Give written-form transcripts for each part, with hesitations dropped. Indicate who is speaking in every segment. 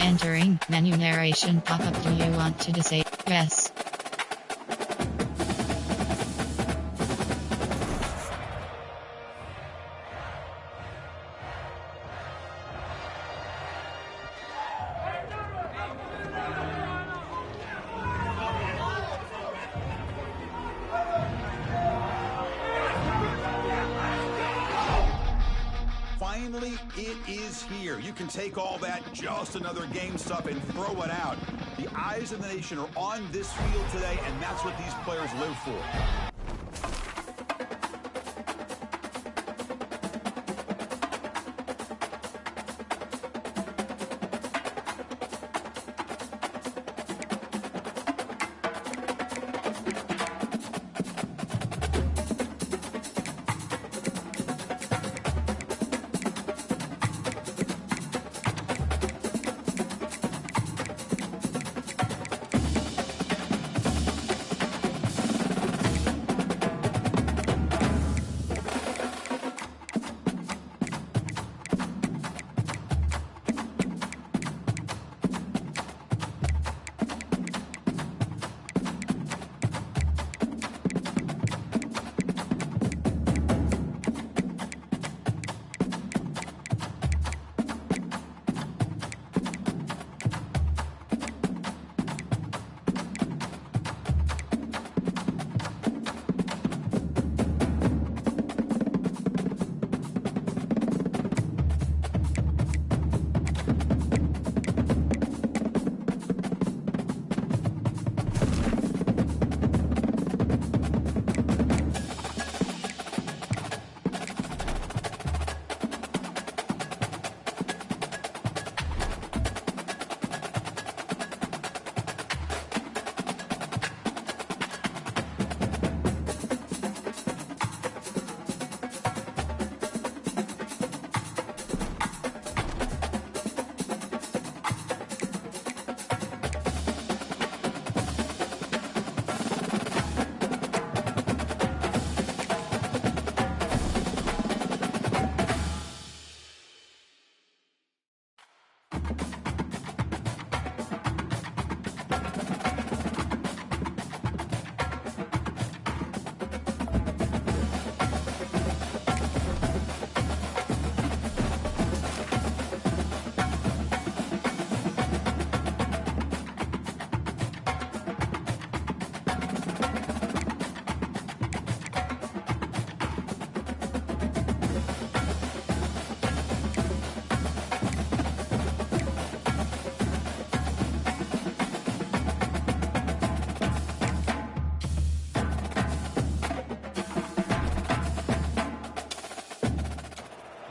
Speaker 1: Entering menu narration pop-up. Do you want to disable? Yes.
Speaker 2: Finally, it is here. You can take all that just another game stuff and throw it out. The eyes of the nation are on this field today, and that's what these players live for.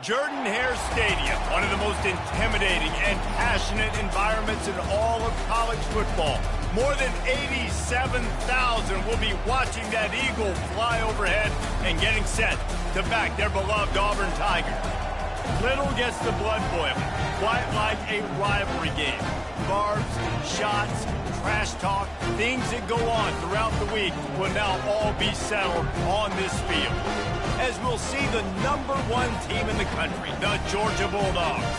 Speaker 3: Jordan-Hare Stadium, one of the most intimidating and passionate environments in all of college football. More than 87,000 will be watching that eagle fly overhead and getting set to back their beloved Auburn Tigers. Little gets the blood boiling, quite like a rivalry game. Barbs, shots, trash talk, things that go on throughout the week will now all be settled on this field, as we'll see the #1 team in the country, the Georgia Bulldogs,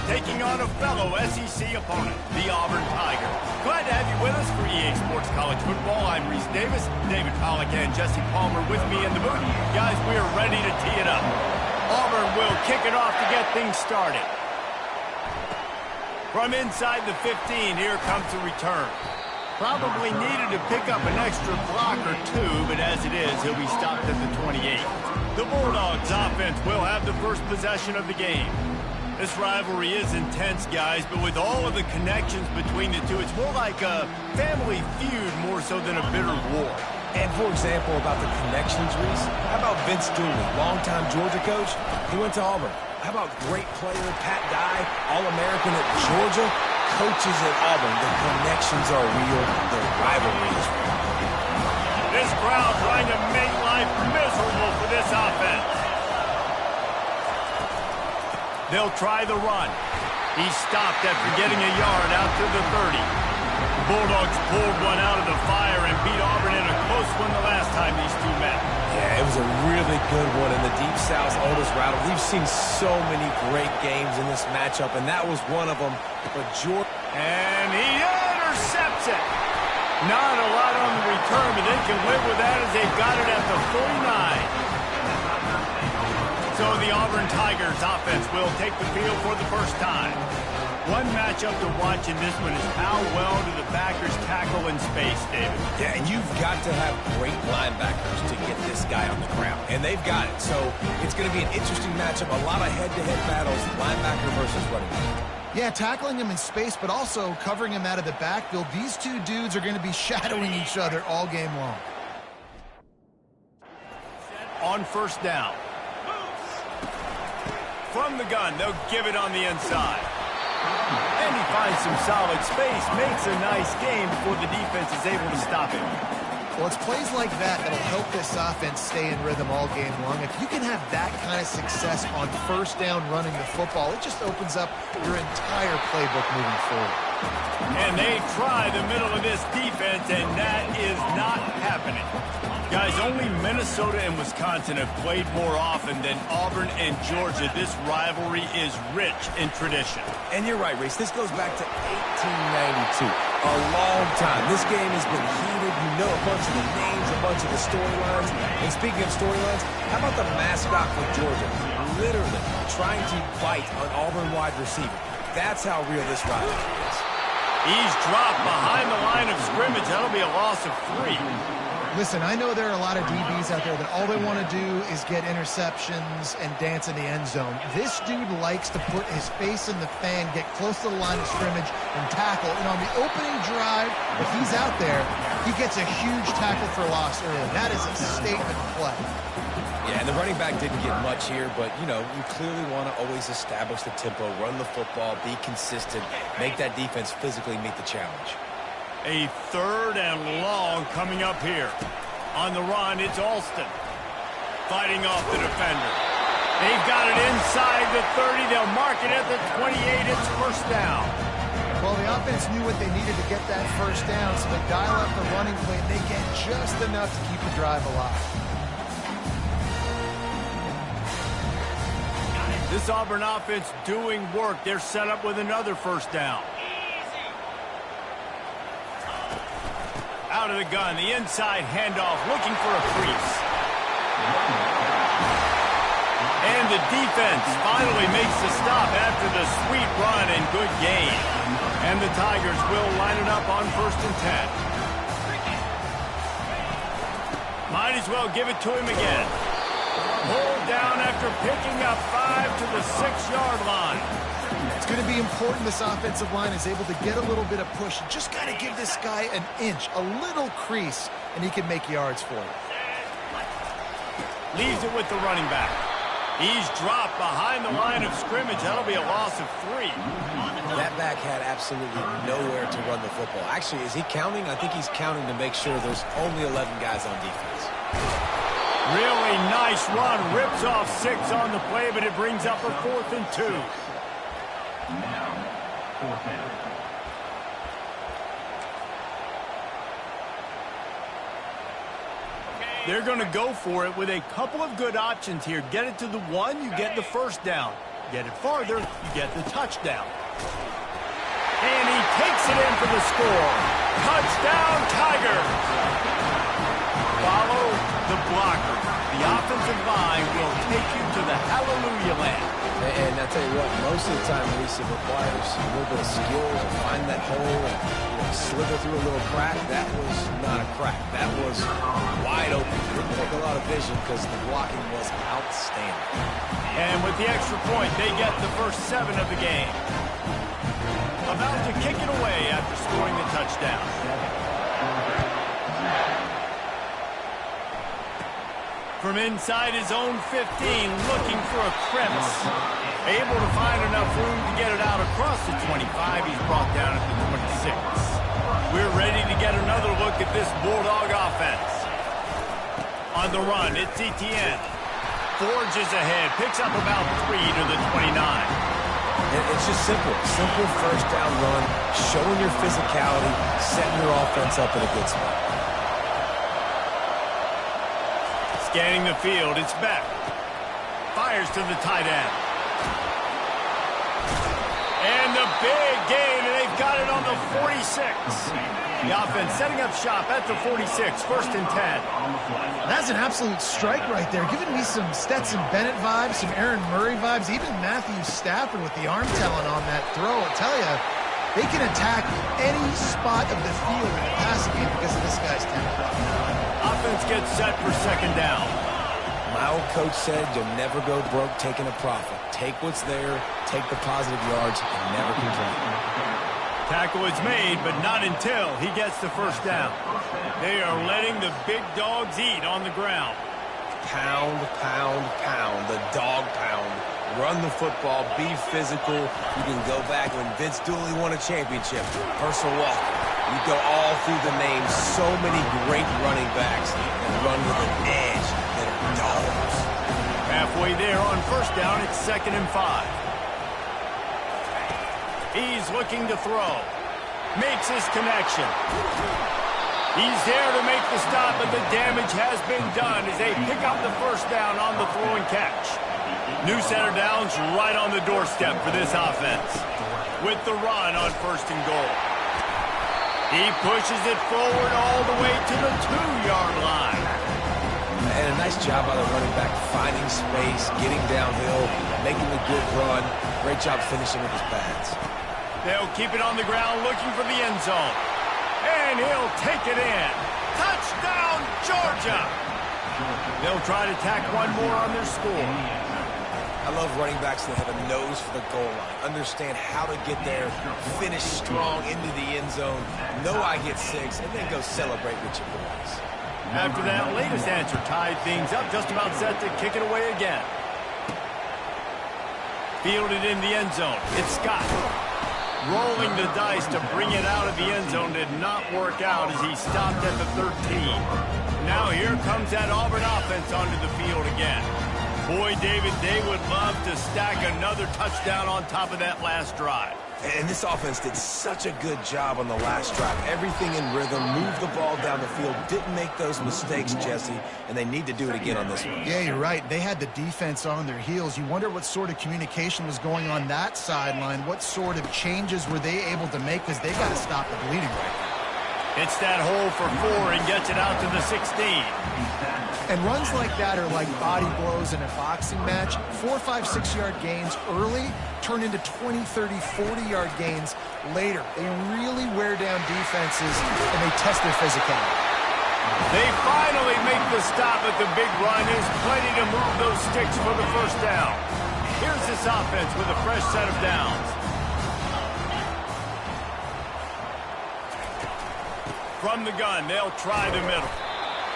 Speaker 3: taking on a fellow SEC opponent, the Auburn Tigers. Glad to have you with us for EA Sports College Football. I'm Reese Davis, David Pollack and Jesse Palmer with me in the booth. Guys, we are ready to tee it up. Auburn will kick it off to get things started. From inside the 15, here comes the return. Probably needed to pick up an extra block or two, but as it is, he'll be stopped at the 28. The Bulldogs offense will have the first possession of the game. This rivalry is intense, guys, but with all of the connections between the two, it's more like a family feud more so than a bitter war.
Speaker 4: And for example, about the connections, Reese, how about Vince Dooley, longtime Georgia coach? He went to Auburn. How about great player Pat Dye, All-American at Georgia? Coaches at Auburn, the connections are real, the rivalry is real.
Speaker 3: This crowd trying to make life miserable for this offense. They'll try the run. He stopped after getting a yard out to the 30. Bulldogs pulled one out of the fire and beat Auburn in a close one the last time these two met.
Speaker 4: Yeah, it was a really good one in the Deep South's oldest rattle. We've seen so many great games in this matchup, and that was one of them. But George...
Speaker 3: And he intercepts it. Not a lot on the return, but they can live with that as they've got it at the 49. So the Auburn Tigers offense will take the field for the first time. One matchup to watch in this one is how well do the backers tackle in space, David.
Speaker 4: Yeah, and you've got to have great linebackers to get this guy on the ground. And they've got it. So it's going to be an interesting matchup. A lot of head-to-head battles, linebacker versus running back.
Speaker 5: Yeah, tackling him in space, but also covering him out of the backfield. These two dudes are going to be shadowing each other all game long.
Speaker 3: On first down. From the gun, they'll give it on the inside. And he finds some solid space, makes a nice game before the defense is able to stop him.
Speaker 5: Well, it's plays like that that'll help this offense stay in rhythm all game long. If you can have that kind of success on first down running the football, it just opens up your entire playbook moving forward.
Speaker 3: And they try the middle of this defense, and that is not happening. Guys, only Minnesota and Wisconsin have played more often than Auburn and Georgia. This rivalry is rich in tradition.
Speaker 4: And you're right, Reese. This goes back to 1892. A long time. This game has been heated. You know a bunch of the names, a bunch of the storylines. And speaking of storylines, how about the mascot for Georgia? Literally trying to bite an Auburn wide receiver. That's how real this rivalry is.
Speaker 3: He's dropped behind the line of scrimmage. That'll be a loss of 3.
Speaker 5: Listen, I know there are a lot of DBs out there that all they want to do is get interceptions and dance in the end zone. This dude likes to put his face in the fan, get close to the line of scrimmage, and tackle. And on the opening drive, if he's out there, he gets a huge tackle for loss early. That is a statement play.
Speaker 4: Yeah, and the running back didn't get much here, but, you know, you clearly want to always establish the tempo, run the football, be consistent, make that defense physically meet the challenge.
Speaker 3: A third and long coming up here. On the run, it's Alston. Fighting off the defender. They've got it inside the 30. They'll mark it at the 28. It's first down.
Speaker 5: Well, the offense knew what they needed to get that first down, so they dial up the running play. They get just enough to keep the drive alive.
Speaker 3: This Auburn offense doing work. They're set up with another first down. Out of the gun, the inside handoff, looking for a crease. And the defense finally makes the stop after the sweet run and good gain. And the Tigers will line it up on 1st and 10. Might as well give it to him again. Pulled down after picking up 5 to the 6-yard line.
Speaker 5: It's going to be important this offensive line is able to get a little bit of push. You just got to give this guy an inch, a little crease, and he can make yards for you.
Speaker 3: Leaves it with the running back. He's dropped behind the line of scrimmage. That'll be a loss of 3.
Speaker 4: That back had absolutely nowhere to run the football. Actually, is he counting? I think he's counting to make sure there's only 11 guys on defense.
Speaker 3: Really nice run. Rips off 6 on the play, but it brings up a 4th and 2. They're going to go for it with a couple of good options here. Get it to the 1, you get the first down. Get it farther, you get the touchdown. And he takes it in for the score. Touchdown, Tigers! Follow the blocker. The offensive line will take you to the hallelujah land.
Speaker 4: And I tell you what, most of the time, Lisa, requires a little bit of skill to find that hole and slither through a little crack. That was not a crack. That was wide open. Didn't take a lot of vision because the blocking was outstanding.
Speaker 3: And with the extra point, they get the first 7 of the game. About to kick it away after scoring the touchdown. From inside his own 15, looking for a crevice. Able to find enough room to get it out across the 25. He's brought down at the 26. We're ready to get another look at this Bulldog offense. On the run, it's Etienne. Forges ahead, picks up about 3 to the 29.
Speaker 4: It's just simple. Simple first down run, showing your physicality, setting your offense up in a good spot.
Speaker 3: Scanning the field, it's Beck. Fires to the tight end. And the big gain, and they've got it on the 46. The offense setting up shop at the 46, 1st and 10.
Speaker 5: That's an absolute strike right there, giving me some Stetson Bennett vibes, some Aaron Murray vibes, even Matthew Stafford with the arm talent on that throw. I'll tell you, they can attack any spot of the field in the passing game because of this guy's tempo.
Speaker 3: Offense gets set for 2nd down.
Speaker 4: My old coach said you'll never go broke taking a profit. Take what's there, take the positive yards, and never complain.
Speaker 3: Tackle is made, but not until he gets the 1st down. They are letting the big dogs eat on the ground.
Speaker 4: Pound, pound, pound, the dog pound. Run the football, be physical. You can go back when Vince Dooley won a championship. Herschel Walker. You go all through the names. So many great running backs that run with an edge that are dogs.
Speaker 3: Halfway there on 1st down, it's 2nd and 5. He's looking to throw. Makes his connection. He's there to make the stop, but the damage has been done as they pick up the 1st down on the throw and catch. New center downs right on the doorstep for this offense. With the run on 1st and goal. He pushes it forward all the way to the 2-yard line.
Speaker 4: And a nice job by the running back finding space, getting downhill, making a good run. Great job finishing with his pads.
Speaker 3: They'll keep it on the ground looking for the end zone. And he'll take it in. Touchdown, Georgia! They'll try to tack one more on their score.
Speaker 4: I love running backs that have a nose for the goal line. Understand how to get there, finish strong into the end zone, know I get 6, and then go celebrate with your boys.
Speaker 3: After that latest answer tied things up, just about set to kick it away again. Fielded in the end zone. It's Scott. Rolling the dice to bring it out of the end zone did not work out as he stopped at the 13. Now here comes that Auburn offense onto the field again. Boy, David, they would love to stack another touchdown on top of that last drive.
Speaker 4: And this offense did such a good job on the last drive. Everything in rhythm, moved the ball down the field, didn't make those mistakes, Jesse, and they need to do it again on this one.
Speaker 5: Yeah, you're right. They had the defense on their heels. You wonder what sort of communication was going on that sideline. What sort of changes were they able to make because they got to stop the bleeding right now.
Speaker 3: Hits that hole for 4 and gets it out to the 16.
Speaker 5: And runs like that are like body blows in a boxing match. 4, 5, 6-yard gains early turn into 20, 30, 40-yard gains later. They really wear down defenses, and they test their physicality.
Speaker 3: They finally make the stop, but the big run is plenty to move those sticks for the 1st down. Here's this offense with a fresh set of downs. From the gun, they'll try the middle.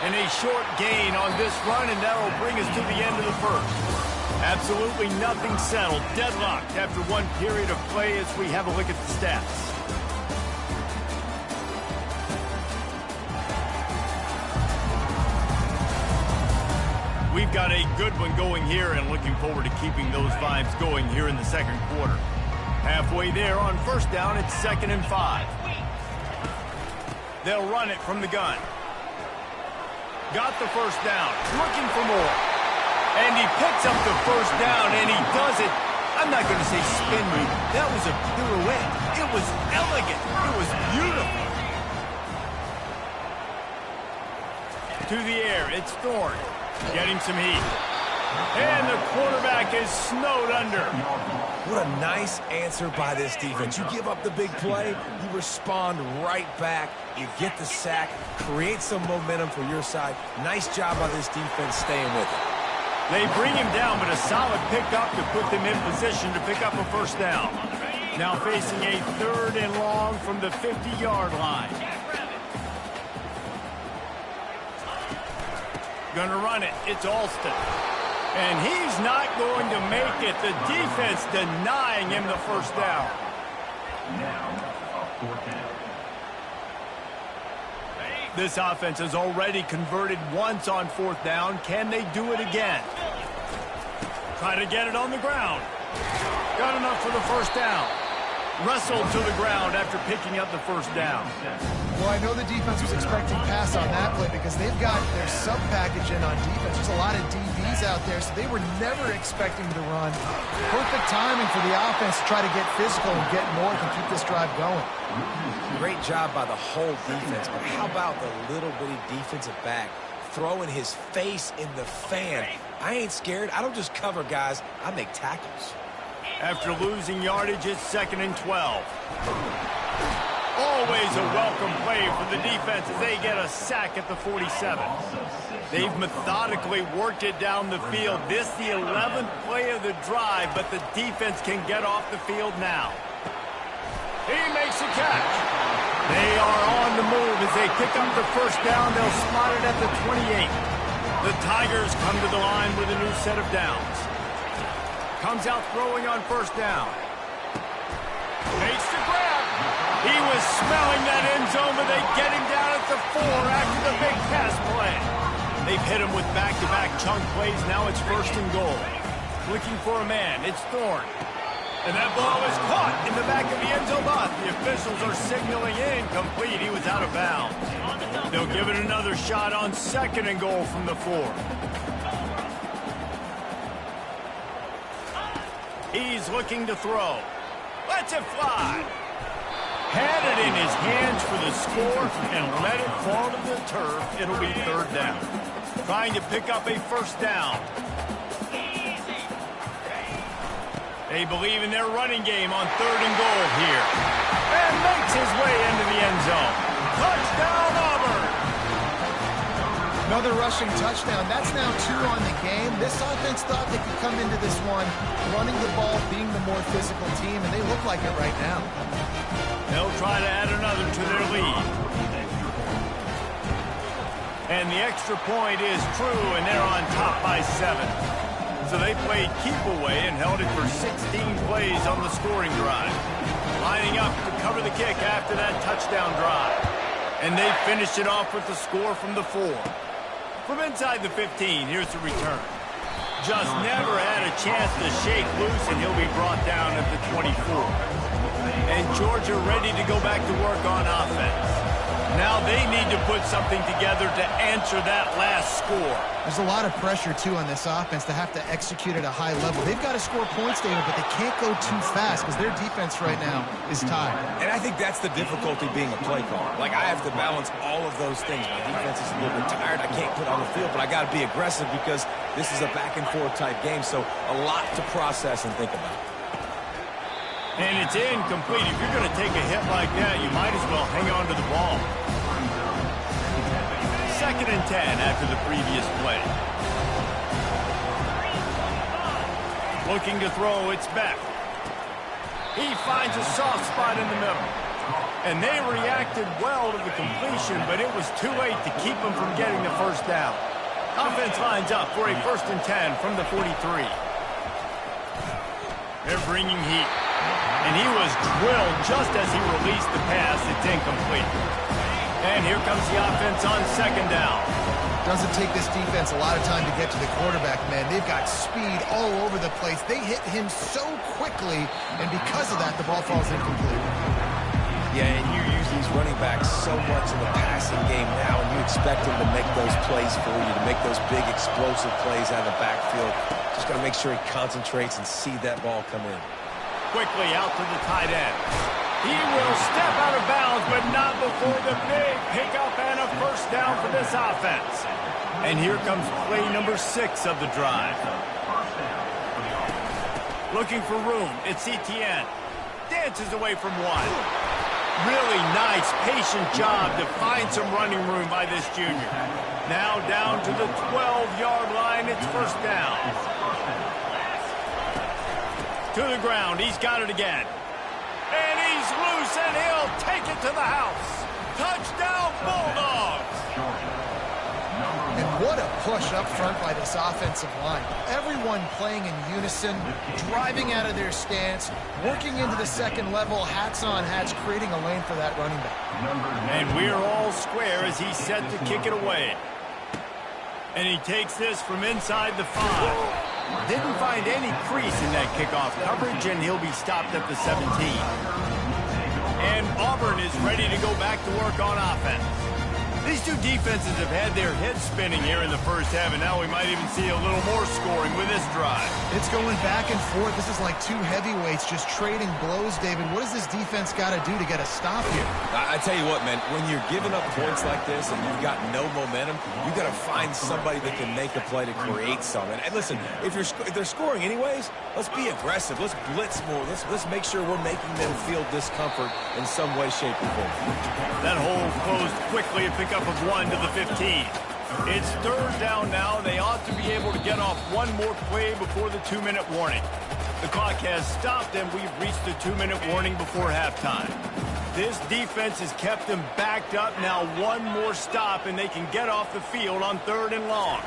Speaker 3: And a short gain on this run, and that'll bring us to the end of the 1st. Absolutely nothing settled. Deadlocked after one period of play as we have a look at the stats. We've got a good one going here and looking forward to keeping those vibes going here in the 2nd quarter. Halfway there on 1st down, it's 2nd and 5. They'll run it from the gun. Got the 1st down, looking for more. And he picks up the 1st down, and he does it. I'm not going to say spin move. That was a pirouette. It was elegant. It was beautiful. To the air, it's Thorne. Getting some heat. And the quarterback is snowed under.
Speaker 4: What a nice answer by this defense. You give up the big play, you respond right back, you get the sack, create some momentum for your side. Nice job by this defense staying with it.
Speaker 3: They bring him down, but a solid pickup to put them in position to pick up a 1st down. Now facing a 3rd and long from the 50-yard line. Gonna run it. It's Alston. And he's not going to make it. The defense denying him the 1st down. This offense has already converted once on 4th down. Can they do it again? Try to get it on the ground. Got enough for the 1st down. wrestled to the ground after picking up the first down.
Speaker 5: Well, I know the defense was expecting pass on that play because they've got their sub-package in on defense. There's a lot of DBs out there, so they were never expecting to run. Perfect timing for the offense to try to get physical and get north and keep this drive going.
Speaker 4: Great job by the whole defense, but how about the little bitty defensive back throwing his face in the fan? I ain't scared. I don't just cover guys. I make tackles.
Speaker 3: After losing yardage, it's 2nd and 12. Always a welcome play for the defense as they get a sack at the 47. They've methodically worked it down the field. This the 11th play of the drive, but the defense can get off the field now. He makes a catch. They are on the move as they pick up the first down. They'll spot it at the 28. The Tigers come to the line with a new set of downs. Comes out throwing on first down. Makes the grab. He was smelling that end zone, but they get him down at the 4 after the big pass play. They've hit him with back-to-back chunk plays. Now it's 1st and goal. Looking for a man. It's Thorne. And that ball is caught in the back of the end zone lot. The officials are signaling incomplete. He was out of bounds. They'll give it another shot on 2nd and goal from the 4. He's looking to throw. Lets it fly. Had it in his hands for the score and let it fall to the turf. It'll be 3rd down. Trying to pick up a first down. They believe in their running game on 3rd and goal here. And makes his way into the end zone. Touchdown, Auburn!
Speaker 5: Another rushing touchdown. That's now 2 on the game. This offense thought they could come into this one running the ball, being the more physical team, and they look like it right now.
Speaker 3: They'll try to add another to their lead. And the extra point is true, and they're on top by 7. So they played keep away and held it for 16 plays on the scoring drive. Lining up to cover the kick after that touchdown drive. And they finished it off with the score from the 4. From inside the 15, here's the return. Just never had a chance to shake loose, and he'll be brought down at the 24. And Georgia ready to go back to work on offense. Now they need to put something together to answer that last score.
Speaker 5: There's a lot of pressure, too, on this offense to have to execute at a high level. They've got to score points, David, but they can't go too fast because their defense right now is tied.
Speaker 4: And I think that's the difficulty being a play caller. Like, I have to balance all of those things. My defense is a little bit tired. I can't put on the field, but I got to be aggressive because this is a back-and-forth type game, so a lot to process and think about.
Speaker 3: And it's incomplete. If you're going to take a hit like that, you might as well hang on to the ball. 2nd and 10 after the previous play. Looking to throw, it's Beck. He finds a soft spot in the middle. And they reacted well to the completion, but it was too late to keep them from getting the first down. Offense lines up for a 1st and 10 from the 43. They're bringing heat. And he was drilled just as he released the pass. It's incomplete. And here comes the offense on 2nd down.
Speaker 5: Doesn't take this defense a lot of time to get to the quarterback, man. They've got speed all over the place. They hit him so quickly, and because of that, the ball falls incomplete.
Speaker 4: Yeah, and you use these running backs so much in the passing game now, and you expect them to make those plays for you, to make those big explosive plays out of the backfield. Just got to make sure he concentrates and see that ball come in.
Speaker 3: Quickly out to the tight end. He will step out of bounds, but not before the big pickup and a first down for this offense. And here comes play number 6 of the drive. Looking for room. It's Etienne. Dances away from one. Really nice, patient job to find some running room by this junior. Now down to the 12-yard line. It's first down. To the ground. He's got it again. And he's loose, and he'll take it to the house. Touchdown, Bulldogs!
Speaker 5: And what a push up front by this offensive line. Everyone playing in unison, driving out of their stance, working into the second level, hats on hats, creating a lane for that running back.
Speaker 3: And we're all square as he's set to kick it away. And he takes this from inside the 5. Didn't find any crease in that kickoff coverage, and he'll be stopped at the 17. And Auburn is ready to go back to work on offense. These two defenses have had their heads spinning here in the first half, and now we might even see a little more scoring with this drive.
Speaker 5: It's going back and forth. This is like two heavyweights just trading blows, David. What does this defense got to do to get a stop here?
Speaker 4: I tell you what, man, when you're giving up points like this and you've got no momentum, you got to find somebody that can make a play to create something. And listen, if they're scoring anyways, let's be aggressive. Let's blitz more. Let's make sure we're making them feel discomfort in some way, shape, or form.
Speaker 3: That hole closed quickly, a pickup of 1 to the 15. It's third down now. They ought to be able to get off one more play before the 2-minute warning. The clock has stopped, and we've reached the 2-minute warning before halftime. This defense has kept them backed up. Now one more stop, and they can get off the field on 3rd and long.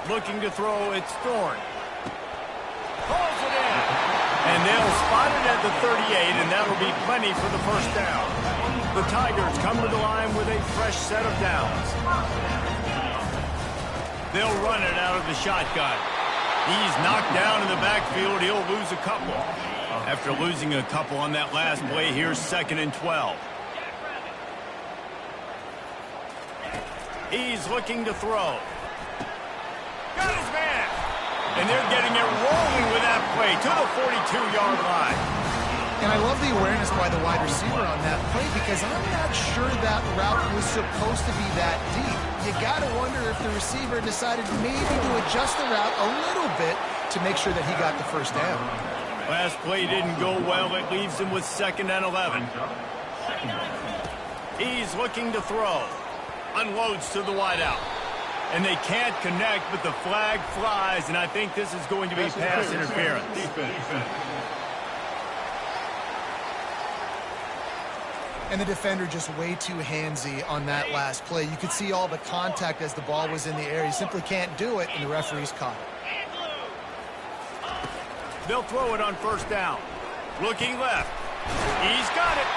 Speaker 3: Looking to throw, it's Thorne. Pulls it in. And they'll spot it at the 38, and that'll be plenty for the first down. The Tigers come to the line with a fresh set of downs. They'll run it out of the shotgun. He's knocked down in the backfield. He'll lose a couple. After losing a couple on that last play, here's 2nd and 12. He's looking to throw. Got his man. And they're getting it rolling with that play to the 42-yard line.
Speaker 5: And I love the awareness by the wide receiver on that play because I'm not sure that route was supposed to be that deep. You got to wonder if the receiver decided maybe to adjust the route a little bit to make sure that he got the first down.
Speaker 3: Last play didn't go well. It leaves him with 2nd and 11. He's looking to throw. Unloads to the wideout. And they can't connect, but the flag flies, and I think this is going to be pass interference.
Speaker 5: And the defender just way too handsy on that last play. You could see all the contact as the ball was in the air. He simply can't do it, and the referee's caught it.
Speaker 3: They'll throw it on 1st down. Looking left. He's got it.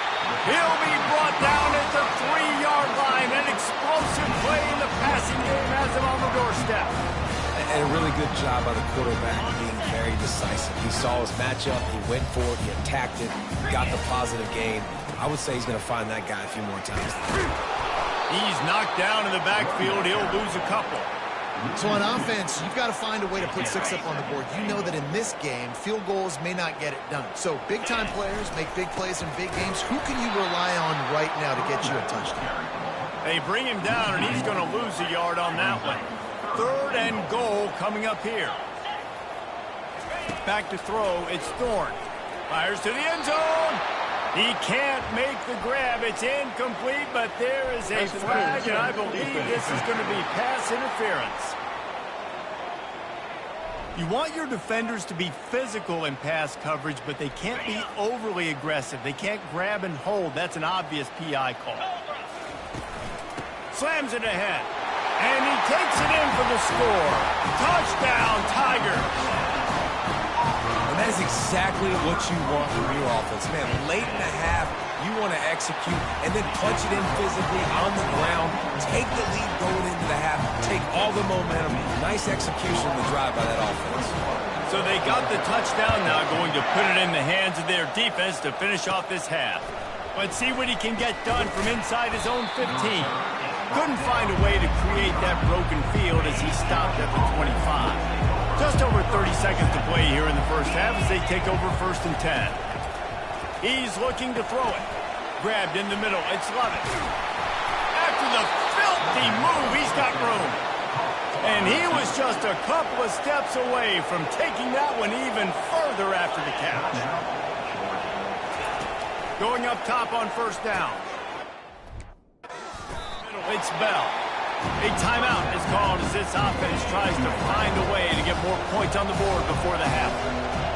Speaker 3: He'll be brought down at the 3-yard line. An explosive play in the passing game has him on the doorstep.
Speaker 4: And a really good job by the quarterback being very decisive. He saw his matchup. He went for it. He attacked it. Got the positive gain. I would say he's going to find that guy a few more times.
Speaker 3: He's knocked down in the backfield. He'll lose a couple.
Speaker 5: So on offense, you've got to find a way to put 6 up on the board. You know that in this game, field goals may not get it done. So big-time players make big plays in big games. Who can you rely on right now to get you a touchdown?
Speaker 3: They bring him down, and he's going to lose a yard on that one. 3rd and goal coming up here. Back to throw. It's Thorne. Fires to the end zone. He can't make the grab. It's incomplete, but there is a flag, and I believe this is going to be pass interference. You want your defenders to be physical in pass coverage, but they can't be overly aggressive. They can't grab and hold. That's an obvious PI call. Slams it ahead, and he takes it in for the score. Touchdown, Tigers.
Speaker 4: And that is exactly what you want from your offense. Man, late in the half, you want to execute and then punch it in physically on the ground. Take the lead going into the half. Take all the momentum. Nice execution of the drive by that offense.
Speaker 3: So they got the touchdown, now going to put it in the hands of their defense to finish off this half. Let's see what he can get done from inside his own 15. Couldn't find a way to create that broken field as he stopped at the 25. Just over 30 seconds to play here in the first half as they take over 1st and 10. He's looking to throw it. Grabbed in the middle. It's Levitt. After the filthy move, he's got room. And he was just a couple of steps away from taking that one even further after the catch. Going up top on 1st down. It's Bell. A timeout is called as this offense tries to find a way to get more points on the board before the half.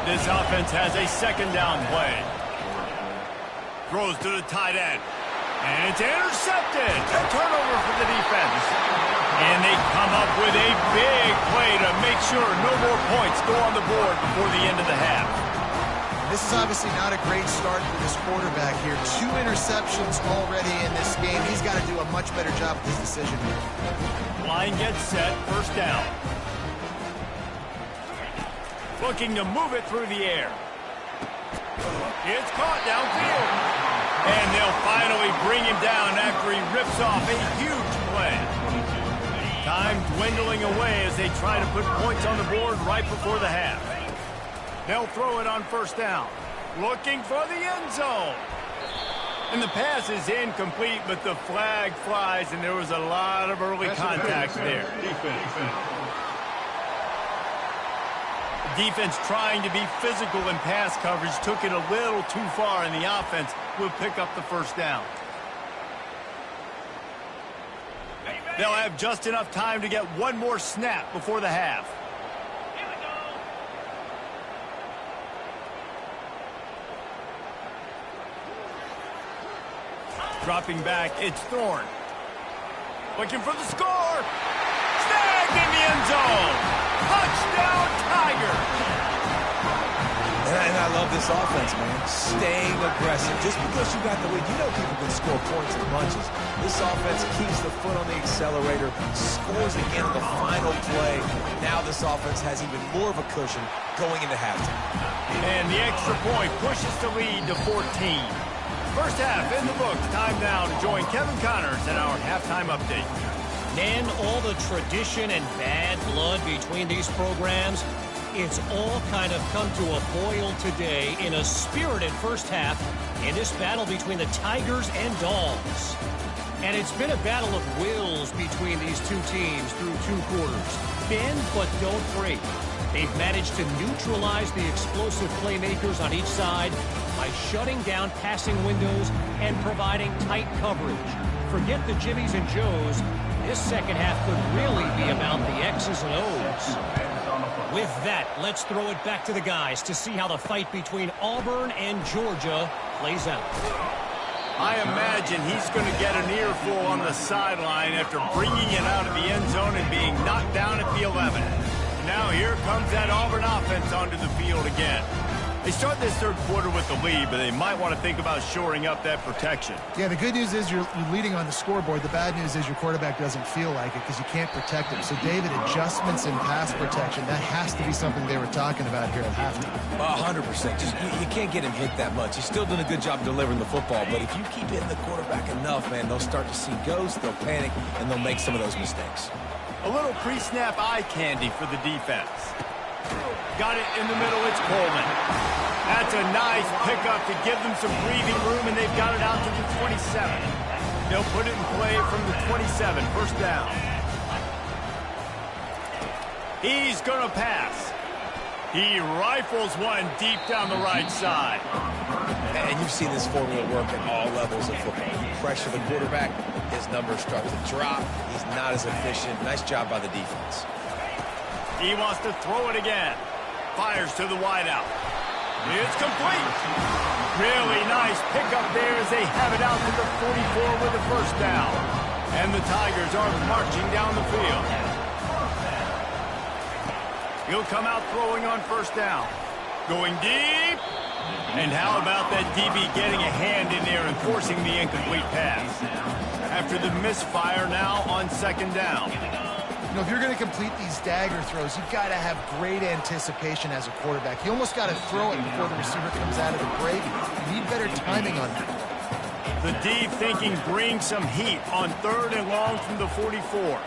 Speaker 3: This offense has a 2nd down play. Throws to the tight end. And it's intercepted. A turnover for the defense. And they come up with a big play to make sure no more points go on the board before the end of the half.
Speaker 5: This is obviously not a great start for this quarterback here. 2 interceptions already in this game. He's got to do a much better job with his decision here.
Speaker 3: Line gets set. 1st down. Looking to move it through the air. It's caught downfield. And they'll finally bring him down after he rips off a huge play. Time dwindling away as they try to put points on the board right before the half. They'll throw it on first down. Looking for the end zone. And the pass is incomplete, but the flag flies, and there was a lot of early contact there. Defense trying to be physical in pass coverage took it a little too far, and the offense will pick up the first down. They'll have just enough time to get one more snap before the half. Dropping back, it's Thorne. Looking for the score. Snagged in the end zone. Touchdown, Tigers.
Speaker 4: And I love this offense, man. Staying aggressive. Just because you got the lead, you know people can score points in bunches. This offense keeps the foot on the accelerator, scores again in the final play. Now this offense has even more of a cushion going into halftime.
Speaker 3: And the extra point pushes the lead to 14. First half in the books. Time now to join Kevin Connors in our halftime update.
Speaker 6: And all the tradition and bad blood between these programs, it's all kind of come to a boil today in a spirited first half in this battle between the Tigers and Dogs. And it's been a battle of wills between these two teams through 2 quarters. Bend but don't break. They've managed to neutralize the explosive playmakers on each side by shutting down passing windows and providing tight coverage. Forget the Jimmies and Joes. This second half could really be about the X's and O's. With that, let's throw it back to the guys to see how the fight between Auburn and Georgia plays out.
Speaker 3: I imagine he's going to get an earful on the sideline after bringing it out of the end zone and being knocked down at the 11. Now here comes that Auburn offense onto the field again. They start this third quarter with the lead, but they might want to think about shoring up that protection.
Speaker 5: Yeah, the good news is you're leading on the scoreboard. The bad news is your quarterback doesn't feel like it because you can't protect him. So, David, adjustments in pass protection, that has to be something they were talking about here at halftime.
Speaker 4: 100%. Just you can't get him hit that much. He's still doing a good job delivering the football, but if you keep hitting the quarterback enough, man, they'll start to see ghosts, they'll panic, and they'll make some of those mistakes.
Speaker 3: A little pre-snap eye candy for the defense. Got it in the middle, it's Coleman. That's a nice pickup to give them some breathing room, and they've got it out to the 27. They'll put it in play from the 27, first down. He's going to pass. He rifles one deep down the right side.
Speaker 4: And you've seen this formula work at all levels of football. You pressure the quarterback, his numbers start to drop. He's not as efficient. Nice job by the defense.
Speaker 3: He wants to throw it again. Fires to the wideout. It's complete. Really nice pickup there as they have it out to the 44 with the first down. And the Tigers are marching down the field. He'll come out throwing on first down. Going deep. And how about that DB getting a hand in there and forcing the incomplete pass? After the misfire now on second down.
Speaker 5: You know, if you're going to complete these dagger throws, you've got to have great anticipation as a quarterback. You almost got to throw it before the receiver comes out of the break. You need better timing on that.
Speaker 3: The deep thinking brings some heat on third and long from the 44.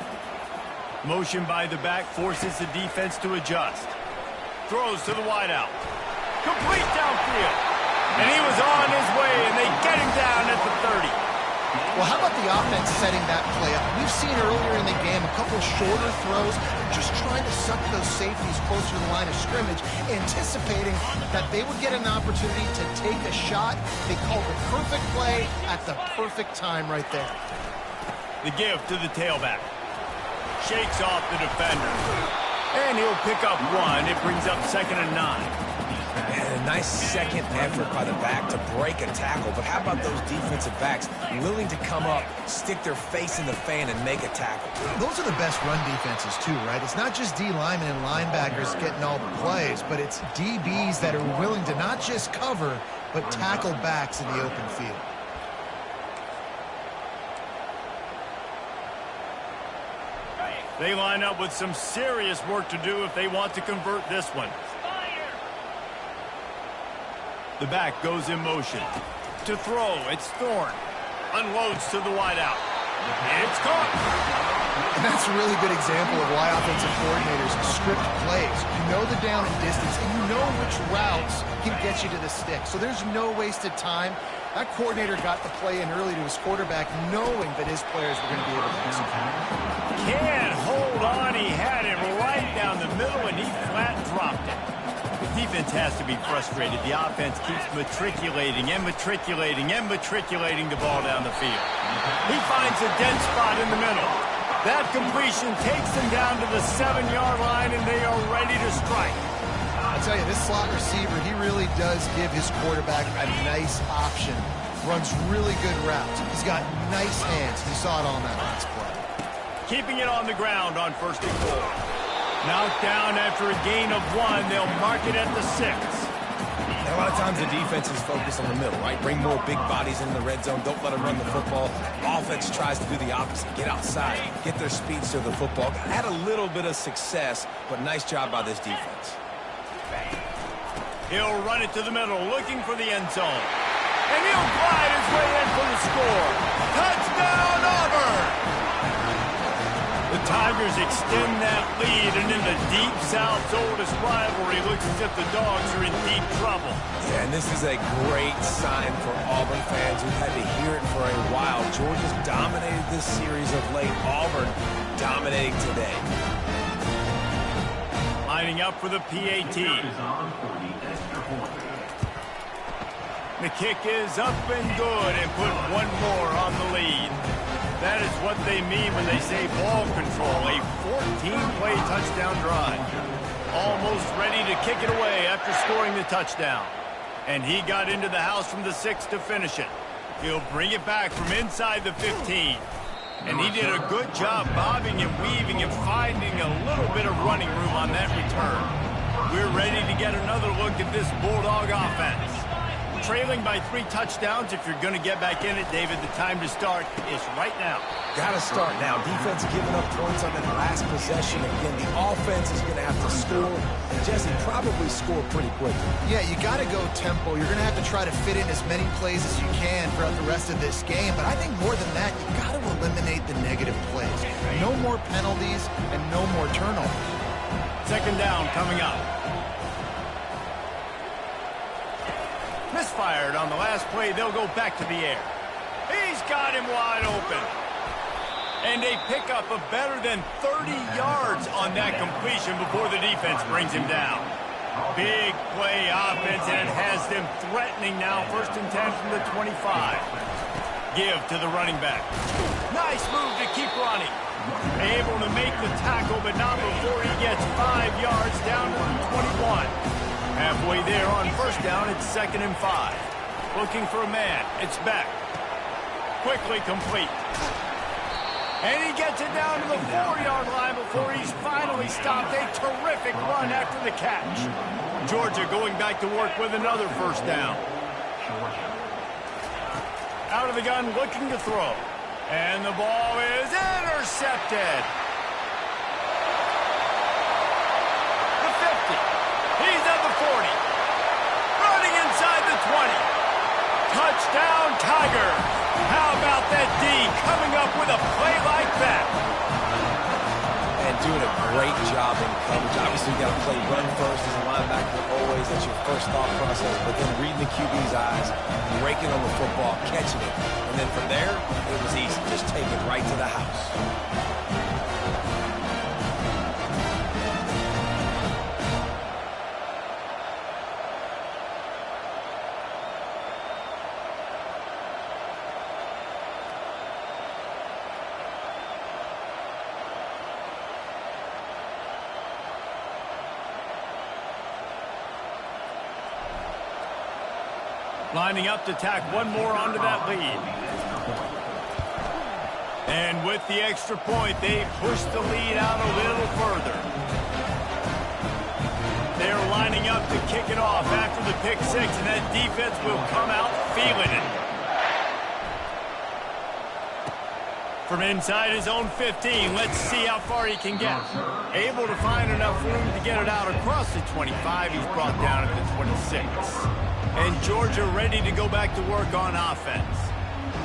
Speaker 3: Motion by the back forces the defense to adjust. Throws to the wideout. Complete downfield. And he was on his way, and they get him down at the 30.
Speaker 5: Well, how about the offense setting that play up? We've seen earlier in the game a couple shorter throws, just trying to suck those safeties closer to the line of scrimmage, anticipating that they would get an opportunity to take a shot. They called the perfect play at the perfect time right there.
Speaker 3: The give to the tailback. Shakes off the defender. And he'll pick up one. It brings up 2nd and 9.
Speaker 4: And a nice second effort by the back to break a tackle. But how about those defensive backs willing to come up, stick their face in the fan, and make a tackle?
Speaker 5: Those are the best run defenses, too, right? It's not just D linemen and linebackers getting all the plays, but it's DBs that are willing to not just cover, but tackle backs in the open field.
Speaker 3: They line up with some serious work to do if they want to convert this one. The back goes in motion. To throw, it's Thorne. Unloads to the wideout. It's caught.
Speaker 5: And that's a really good example of why offensive coordinators script plays. You know the down and distance, and you know which routes can get you to the stick. So there's no wasted time. That coordinator got the play in early to his quarterback, knowing that his players were going to be able to execute.
Speaker 3: Can't hold on. He had it right down the middle, and he flat dropped it. The defense has to be frustrated. The offense keeps matriculating and matriculating and matriculating the ball down the field. He finds a dead spot in the middle. That completion takes them down to the 7-yard line, and they are ready to strike.
Speaker 5: I'll tell you, this slot receiver, he really does give his quarterback a nice option. Runs really good routes. He's got nice hands. You saw it on that last play.
Speaker 3: Keeping it on the ground on 1st and 4. Knocked down after a gain of 1. They'll mark it at the 6.
Speaker 4: And a lot of times the defense is focused on the middle, right? Bring more big bodies into the red zone. Don't let them run the football. Offense tries to do the opposite. Get outside. Get their speeds to the football. Had a little bit of success, but nice job by this defense.
Speaker 3: He'll run it to the middle, looking for the end zone. And he'll glide his way in for the score. Touchdown, Auburn! The Tigers extend that lead, and in the Deep South's oldest rivalry, looks as if the Dogs are in deep trouble.
Speaker 4: Yeah, and this is a great sign for Auburn fans who've had to hear it for a while. Georgia's dominated this series of late. Auburn dominating today.
Speaker 3: Lining up for the PAT. The kick is up and good, and put one more on the lead. That is what they mean when they say ball control, a 14-play touchdown drive. Almost ready to kick it away after scoring the touchdown. And he got into the house from the 6 to finish it. He'll bring it back from inside the 15. And he did a good job bobbing and weaving and finding a little bit of running room on that return. We're ready to get another look at this Bulldog offense. Trailing by 3 touchdowns. If you're going to get back in it, David, the time to start is right now.
Speaker 4: Got to start now. Defense giving up points on that last possession. Again, the offense is going to have to score. And Jesse, probably score pretty quickly.
Speaker 5: Yeah, you got to go tempo. You're going to have to try to fit in as many plays as you can throughout the rest of this game. But I think more than that, you got to eliminate the negative plays. No more penalties and no more turnovers.
Speaker 3: 2nd down coming up. Misfired on the last play. They'll go back to the air. He's got him wide open. And they pick up a better than 30 yards on that completion before the defense brings him down. Big play offense, and it has them threatening now. 1st and 10 from the 25. Give to the running back. Nice move to keep running. Able to make the tackle, but not before he gets 5 yards down to the 21. Halfway there on 1st down, it's 2nd and 5. Looking for a man. It's Beck. Quickly complete. And he gets it down to the 4-yard line before he's finally stopped. A terrific run after the catch. Georgia going back to work with another 1st down. Out of the gun, looking to throw. And the ball is intercepted. The 50. He's at the 40. Running inside the 20. Touchdown, Tiger. How about that D coming up with a play like that?
Speaker 4: And doing a great job in coverage. Obviously, you got to play run first as a linebacker always. That's your first thought process. But then reading the QB's eyes, breaking on the football, catching it. And then from there, it was easy. Just take it right to the house.
Speaker 3: Lining up to tack one more onto that lead. And with the extra point, they push the lead out a little further. They're lining up to kick it off after the pick 6, and that defense will come out feeling it. From inside his own 15, let's see how far he can get. Able to find enough room to get it out across the 25. He's brought down at the 26. And Georgia ready to go back to work on offense.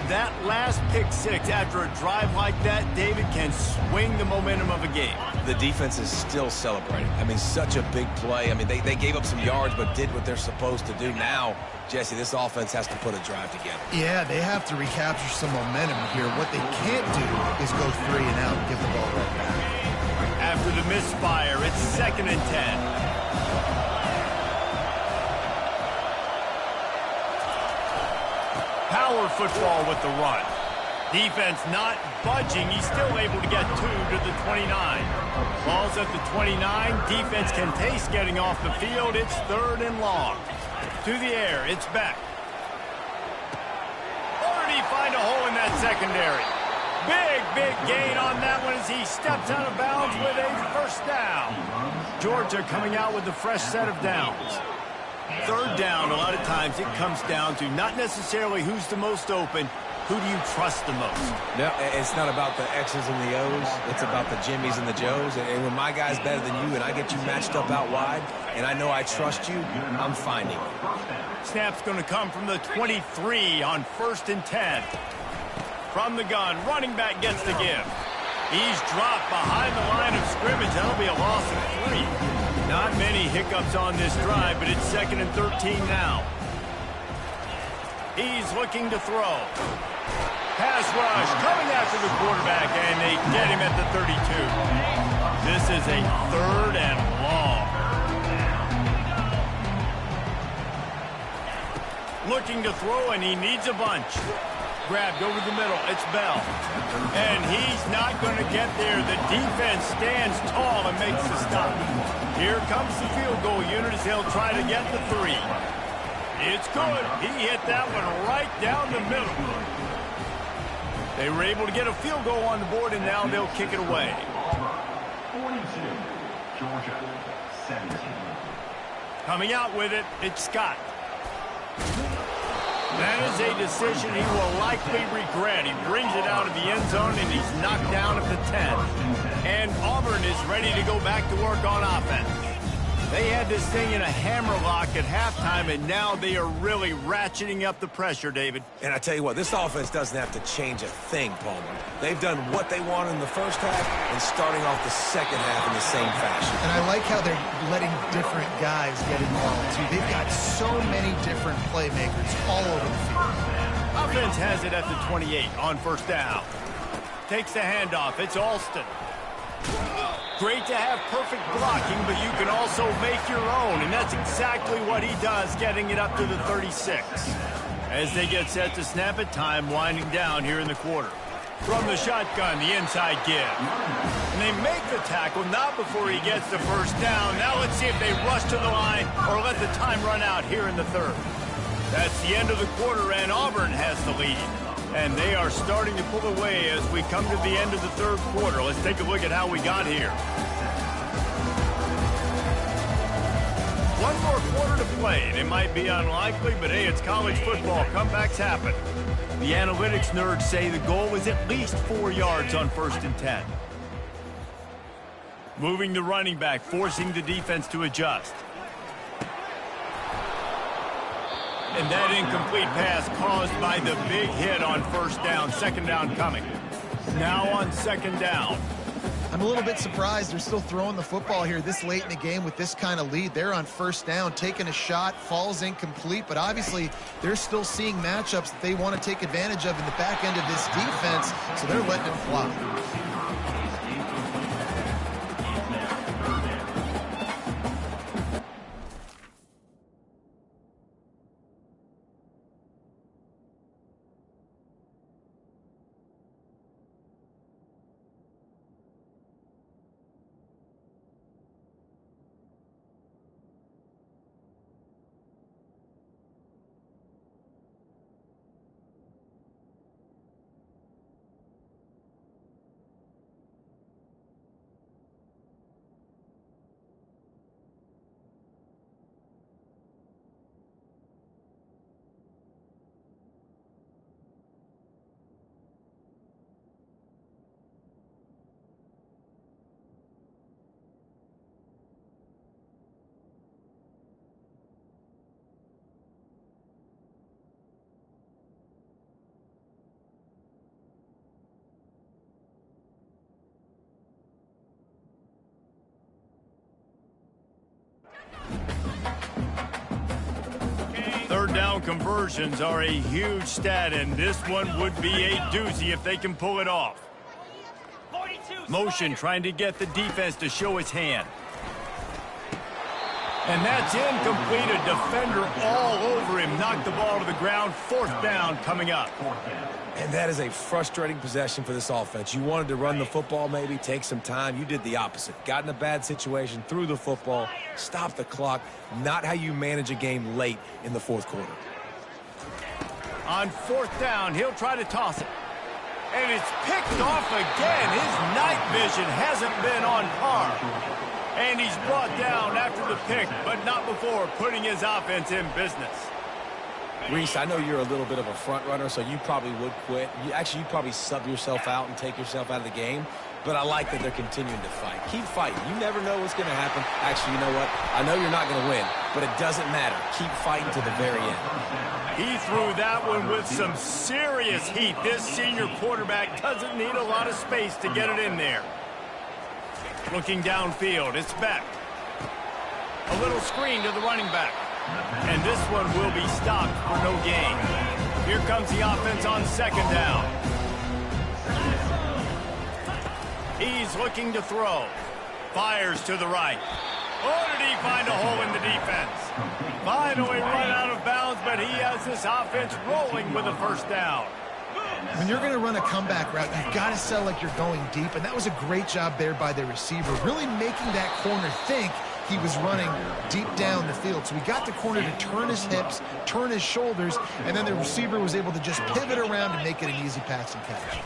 Speaker 3: That last pick six after a drive like that, David, can swing the momentum of a game.
Speaker 4: The defense is still celebrating. I mean, such a big play. I mean, they gave up some yards but did what they're supposed to do. Now, Jesse, this offense has to put a drive together.
Speaker 5: Yeah, they have to recapture some momentum here. What they can't do is go 3 and out and give the ball right back.
Speaker 3: After the misfire, it's 2nd and 10. Power football with the run. Defense not budging. He's still able to get 2 to the 29. Ball's at the 29. Defense can taste getting off the field. It's 3rd and long. To the air. It's back. Or did he find a hole in that secondary? Big gain on that one as he steps out of bounds with a first down. Georgia coming out with a fresh set of downs. 3rd down, a lot of times it comes down to not necessarily who's the most open, who do you trust the most?
Speaker 4: No, it's not about the X's and the O's. It's about the Jimmies and the Joes. And when my guy's better than you and I get you matched up out wide and I know I trust you, I'm finding it.
Speaker 3: Snap's going to come from the 23 on 1st and 10. From the gun, running back gets the give. He's dropped behind the line of scrimmage. That'll be a loss of 3. Not many hiccups on this drive, but it's 2nd and 13 now. He's looking to throw. Pass rush coming after the quarterback, and they get him at the 32. This is a 3rd and long. Looking to throw, and he needs a bunch. Grabbed over the middle. It's Bell. And he's not going to get there. The defense stands tall and makes the stop. Here comes the field goal unit as he'll try to get the 3. It's good. He hit that one right down the middle. They were able to get a field goal on the board, and now they'll kick it away.
Speaker 7: 42, Georgia, 17.
Speaker 3: Coming out with it, it's Scott. That is a decision he will likely regret. He brings it out of the end zone, and he's knocked down at the 10. And Auburn is ready to go back to work on offense. They had this thing in a hammerlock at halftime, and now they are really ratcheting up the pressure, David.
Speaker 4: And I tell you what, this offense doesn't have to change a thing, Palmer. They've done what they wanted in the first half and starting off the second half in the same fashion.
Speaker 5: And I like how they're letting different guys get involved, too. They've got so many different playmakers all over the field.
Speaker 3: Offense has it at the 28 on 1st down. Takes the handoff. It's Alston. Great to have perfect blocking, but you can also make your own, and that's exactly what he does, getting it up to the 36. As they get set to snap it, time winding down here in the quarter. From the shotgun, the inside give. And they make the tackle, not before he gets the first down. Now let's see if they rush to the line or let the time run out here in the 3rd. That's the end of the quarter, and Auburn has the lead. And they are starting to pull away as we come to the end of the 3rd quarter. Let's take a look at how we got here. One more quarter to play, and it might be unlikely, but hey, it's college football. Comebacks happen. The analytics nerds say the goal is at least 4 yards on 1st and 10. Moving the running back, forcing the defense to adjust. And that incomplete pass caused by the big hit on 1st down. 2nd down coming. Now on 2nd down.
Speaker 5: I'm a little bit surprised they're still throwing the football here this late in the game with this kind of lead. They're on 1st down, taking a shot, falls incomplete, but obviously they're still seeing matchups that they want to take advantage of in the back end of this defense, so they're letting it fly.
Speaker 3: down conversions are a huge stat, and this one would be a doozy if they can pull it off. Motion trying to get the defense to show its hand. And that's incomplete. A defender all over him. Knocked the ball to the ground. 4th down coming up.
Speaker 4: And that is a frustrating possession for this offense. You wanted to run the football, maybe take some time. You did the opposite. Got in a bad situation, threw the football, stopped the clock. Not how you manage a game late in the 4th quarter.
Speaker 3: On 4th down, he'll try to toss it. And it's picked off again. His night vision hasn't been on par. And he's brought down after the pick, but not before putting his offense in business.
Speaker 4: Reese, I know you're a little bit of a front runner, so you probably would quit. You'd probably sub yourself out and take yourself out of the game. But I like that they're continuing to fight. Keep fighting. You never know what's going to happen. Actually, you know what? I know you're not going to win, but it doesn't matter. Keep fighting to the very end.
Speaker 3: He threw that one with some serious heat. This senior quarterback doesn't need a lot of space to get it in there. Looking downfield, it's Beck. A little screen to the running back. And this one will be stopped for no gain. Here comes the offense on 2nd down. He's looking to throw. Fires to the right. Oh, did he find a hole in the defense? Finally run out of bounds, but he has this offense rolling with a 1st down.
Speaker 5: When you're going to run a comeback route, you've got to sell like you're going deep, and that was a great job there by the receiver, really making that corner think he was running deep down the field. So he got the corner to turn his hips, turn his shoulders, and then the receiver was able to just pivot around and make it an easy pass and catch.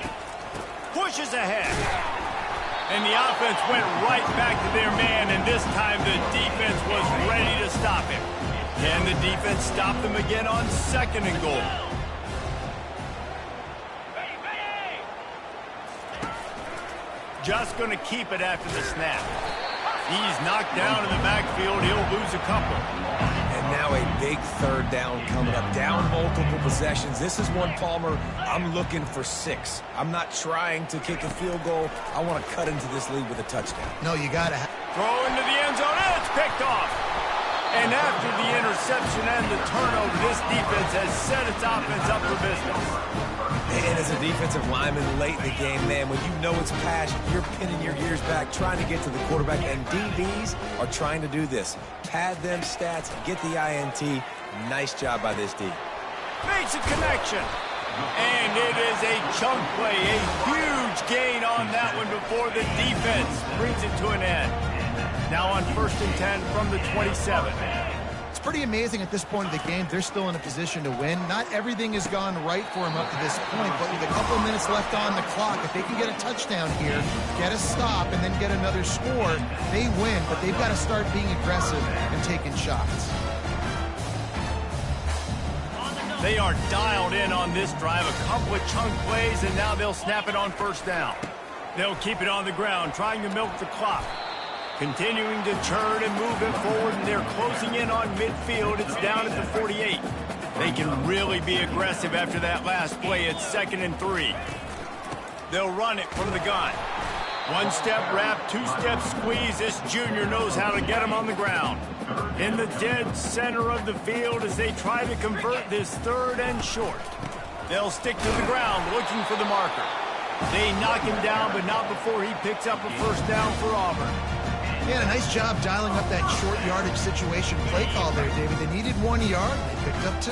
Speaker 3: Pushes ahead. And the offense went right back to their man, and this time the defense was ready to stop him. Can the defense stop them again on 2nd and goal? Just going to keep it after the snap. He's knocked down in the backfield. He'll lose a couple.
Speaker 4: And now a big 3rd down coming up. Down multiple possessions. This is one, Palmer, I'm looking for 6. I'm not trying to kick a field goal. I want to cut into this lead with a touchdown.
Speaker 5: No, you got to.
Speaker 3: Throw into the end zone, and it's picked off. And after the interception and the turnover, this defense has set its offense up for business.
Speaker 4: And as a defensive lineman late in the game, man, when you know it's passed, you're pinning your ears back, trying to get to the quarterback, and DBs are trying to do this. Pad them stats, get the INT. Nice job by this D.
Speaker 3: Makes a connection. And it is a chunk play, a huge gain on that one before the defense brings it to an end. Now on 1st and 10 from the 27.
Speaker 5: It's pretty amazing at this point of the game. They're still in a position to win. Not everything has gone right for them up to this point, but with a couple of minutes left on the clock, if they can get a touchdown here, get a stop, and then get another score, they win, but they've got to start being aggressive and taking shots.
Speaker 3: They are dialed in on this drive. A couple of chunk plays, and now they'll snap it on 1st down. They'll keep it on the ground, trying to milk the clock. Continuing to turn and move it forward, and they're closing in on midfield. It's down at the 48. They can really be aggressive after that last play. It's 2nd and 3. They'll run it from the gun. 1-step wrap, 2-step squeeze. This junior knows how to get him on the ground. In the dead center of the field as they try to convert this 3rd and short. They'll stick to the ground looking for the marker. They knock him down, but not before he picks up a 1st down for Auburn.
Speaker 5: Yeah, a nice job dialing up that short yardage situation play call there, David. They needed 1 yard. They picked up 2.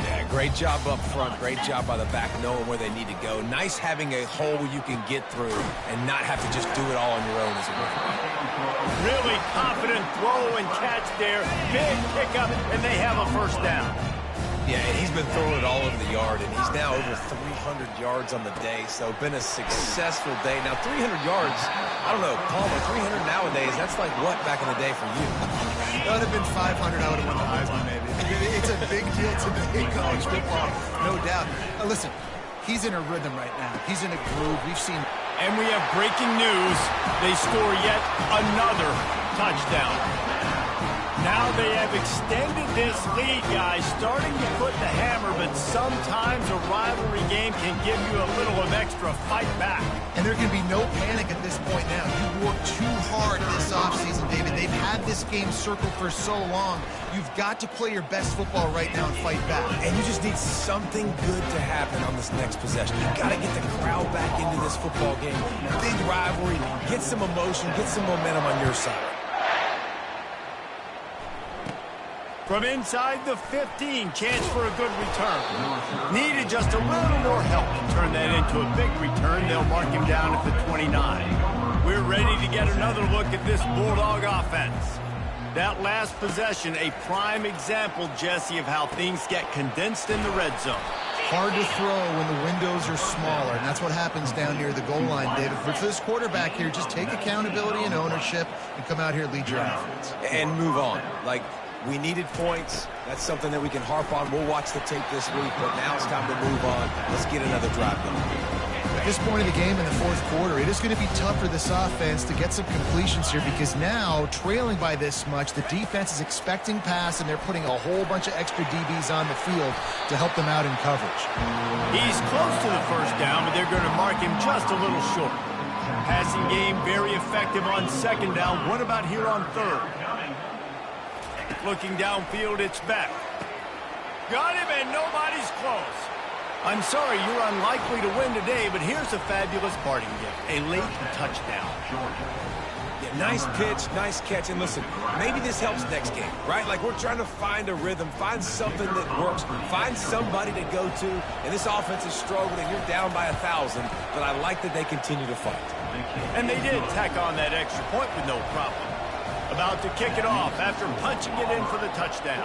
Speaker 4: Yeah, great job up front. Great job by the back knowing where they need to go. Nice having a hole you can get through and not have to just do it all on your own as a rookie.
Speaker 3: Really confident throw and catch there. Big pickup, and they have a 1st down.
Speaker 4: Yeah, and he's been throwing it all over the yard, and he's now over 300 yards on the day, so been a successful day. Now, 300 yards, I don't know, Palmer, 300 nowadays, that's like what back in the day for you?
Speaker 5: That would have been 500. I would have won the Heisman, maybe. It's a big deal today in college football, no doubt. Listen, he's in a rhythm right now. He's in a groove. We've seen...
Speaker 3: And we have breaking news. They score yet another touchdown. Now they have extended this lead, guys, starting to put the hammer, but sometimes a rivalry game can give you a little of extra fight back.
Speaker 5: And there can be no panic at this point now. You've worked too hard this offseason, David. They've had this game circled for so long. You've got to play your best football right now and fight back.
Speaker 4: And you just need something good to happen on this next possession. You've got to get the crowd back into this football game. Big rivalry, get some emotion, get some momentum on your side.
Speaker 3: From inside the 15, chance for a good return. Needed just a little more help to turn that into a big return. They'll mark him down at the 29. We're ready to get another look at this Bulldog offense. That last possession, a prime example, Jesse, of how things get condensed in the red zone.
Speaker 5: Hard to throw when the windows are smaller, and that's what happens down near the goal line, David. For this quarterback here, just take accountability and ownership and come out here and lead your offense.
Speaker 4: And move on. Like, we needed points. That's something that we can harp on. We'll watch the tape this week, but now it's time to move on. Let's get another drive going.
Speaker 5: At this point of the game in the fourth quarter, it is going to be tough for this offense to get some completions here because now, trailing by this much, the defense is expecting pass, and they're putting a whole bunch of extra DBs on the field to help them out in coverage.
Speaker 3: He's close to the first down, but they're going to mark him just a little short. Passing game very effective on second down. What about here on third? Looking downfield, it's Beck. Got him, and nobody's close. I'm sorry, you're unlikely to win today, but here's a fabulous parting gift, a late touchdown.
Speaker 4: Yeah, nice pitch, nice catch, and listen, maybe this helps next game, right? Like, we're trying to find a rhythm, find something that works, find somebody to go to, and this offense is struggling, and you're down by 1,000, but I like that they continue to fight.
Speaker 3: And they did tack on that extra point with no problem. About to kick it off after punching it in for the touchdown.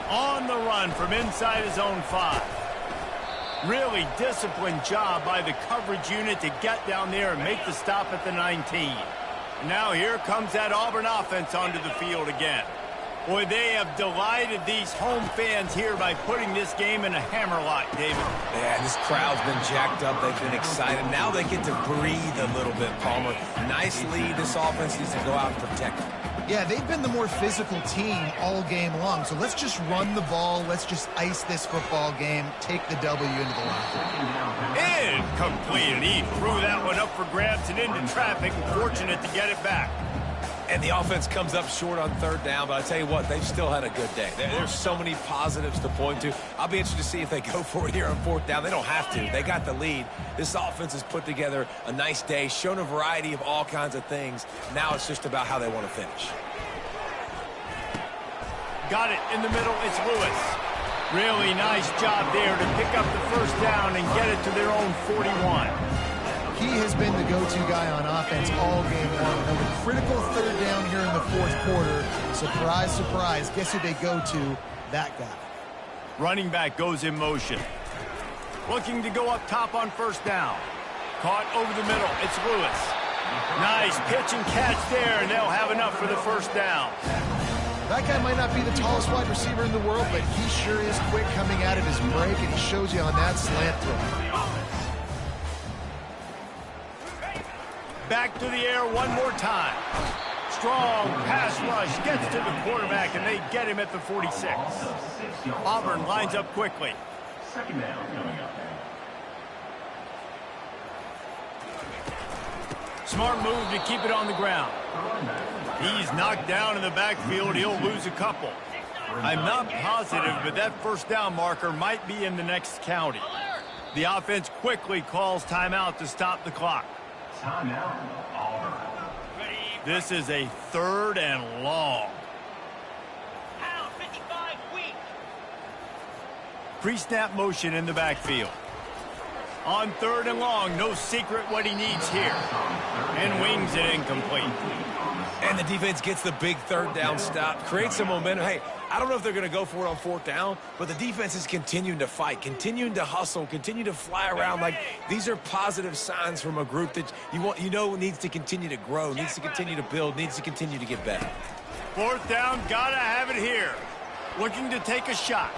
Speaker 3: On the run from inside his own 5. Really disciplined job by the coverage unit to get down there and make the stop at the 19. Now here comes that Auburn offense onto the field again. Boy, they have delighted these home fans here by putting this game in a hammerlock, David.
Speaker 4: Yeah, this crowd's been jacked up. They've been excited. Now they get to breathe a little bit, Palmer. Nice lead. This offense needs to go out and protect them.
Speaker 5: Yeah, they've been the more physical team all game long. So let's just run the ball. Let's just ice this football game. Take the W into the line.
Speaker 3: Incomplete. He threw that one up for grabs and into traffic. Fortunate to get it back.
Speaker 4: And the offense comes up short on third down, but I tell you what, they've still had a good day. There's so many positives to point to. I'll be interested to see if they go for it here on fourth down. They don't have to. They got the lead. This offense has put together a nice day, shown a variety of all kinds of things. Now it's just about how they want to finish.
Speaker 3: Got it in the middle. It's Lewis. Really nice job there to pick up the first down and get it to their own 41.
Speaker 5: He has been the go-to guy on offense all game long. And the critical third down here in the fourth quarter, surprise, surprise, guess who they go to? That guy.
Speaker 3: Running back goes in motion. Looking to go up top on first down. Caught over the middle. It's Lewis. Nice pitch and catch there, and they'll have enough for the first down.
Speaker 5: That guy might not be the tallest wide receiver in the world, but he sure is quick coming out of his break, and he shows you on that slant throw.
Speaker 3: Back to the air one more time. Strong pass rush gets to the quarterback, and they get him at the 46. Auburn lines up quickly.
Speaker 7: Second down coming up.
Speaker 3: Smart move to keep it on the ground. He's knocked down in the backfield. He'll lose a couple. I'm not positive, but that first down marker might be in the next county. The offense quickly calls timeout to stop the clock.
Speaker 7: Timeout, Auburn.
Speaker 3: This is a third and long. Pre-snap motion in the backfield. On third and long, no secret what he needs here. And wings it incomplete.
Speaker 4: And the defense gets the big third down stop, creates some momentum. Hey, I don't know if they're going to go for it on fourth down, but the defense is continuing to fight, continuing to hustle, continue to fly around. Like, these are positive signs from a group that you know needs to continue to grow, needs to continue to build, needs to continue to get better.
Speaker 3: Fourth down, gotta have it here. Looking to take a shot.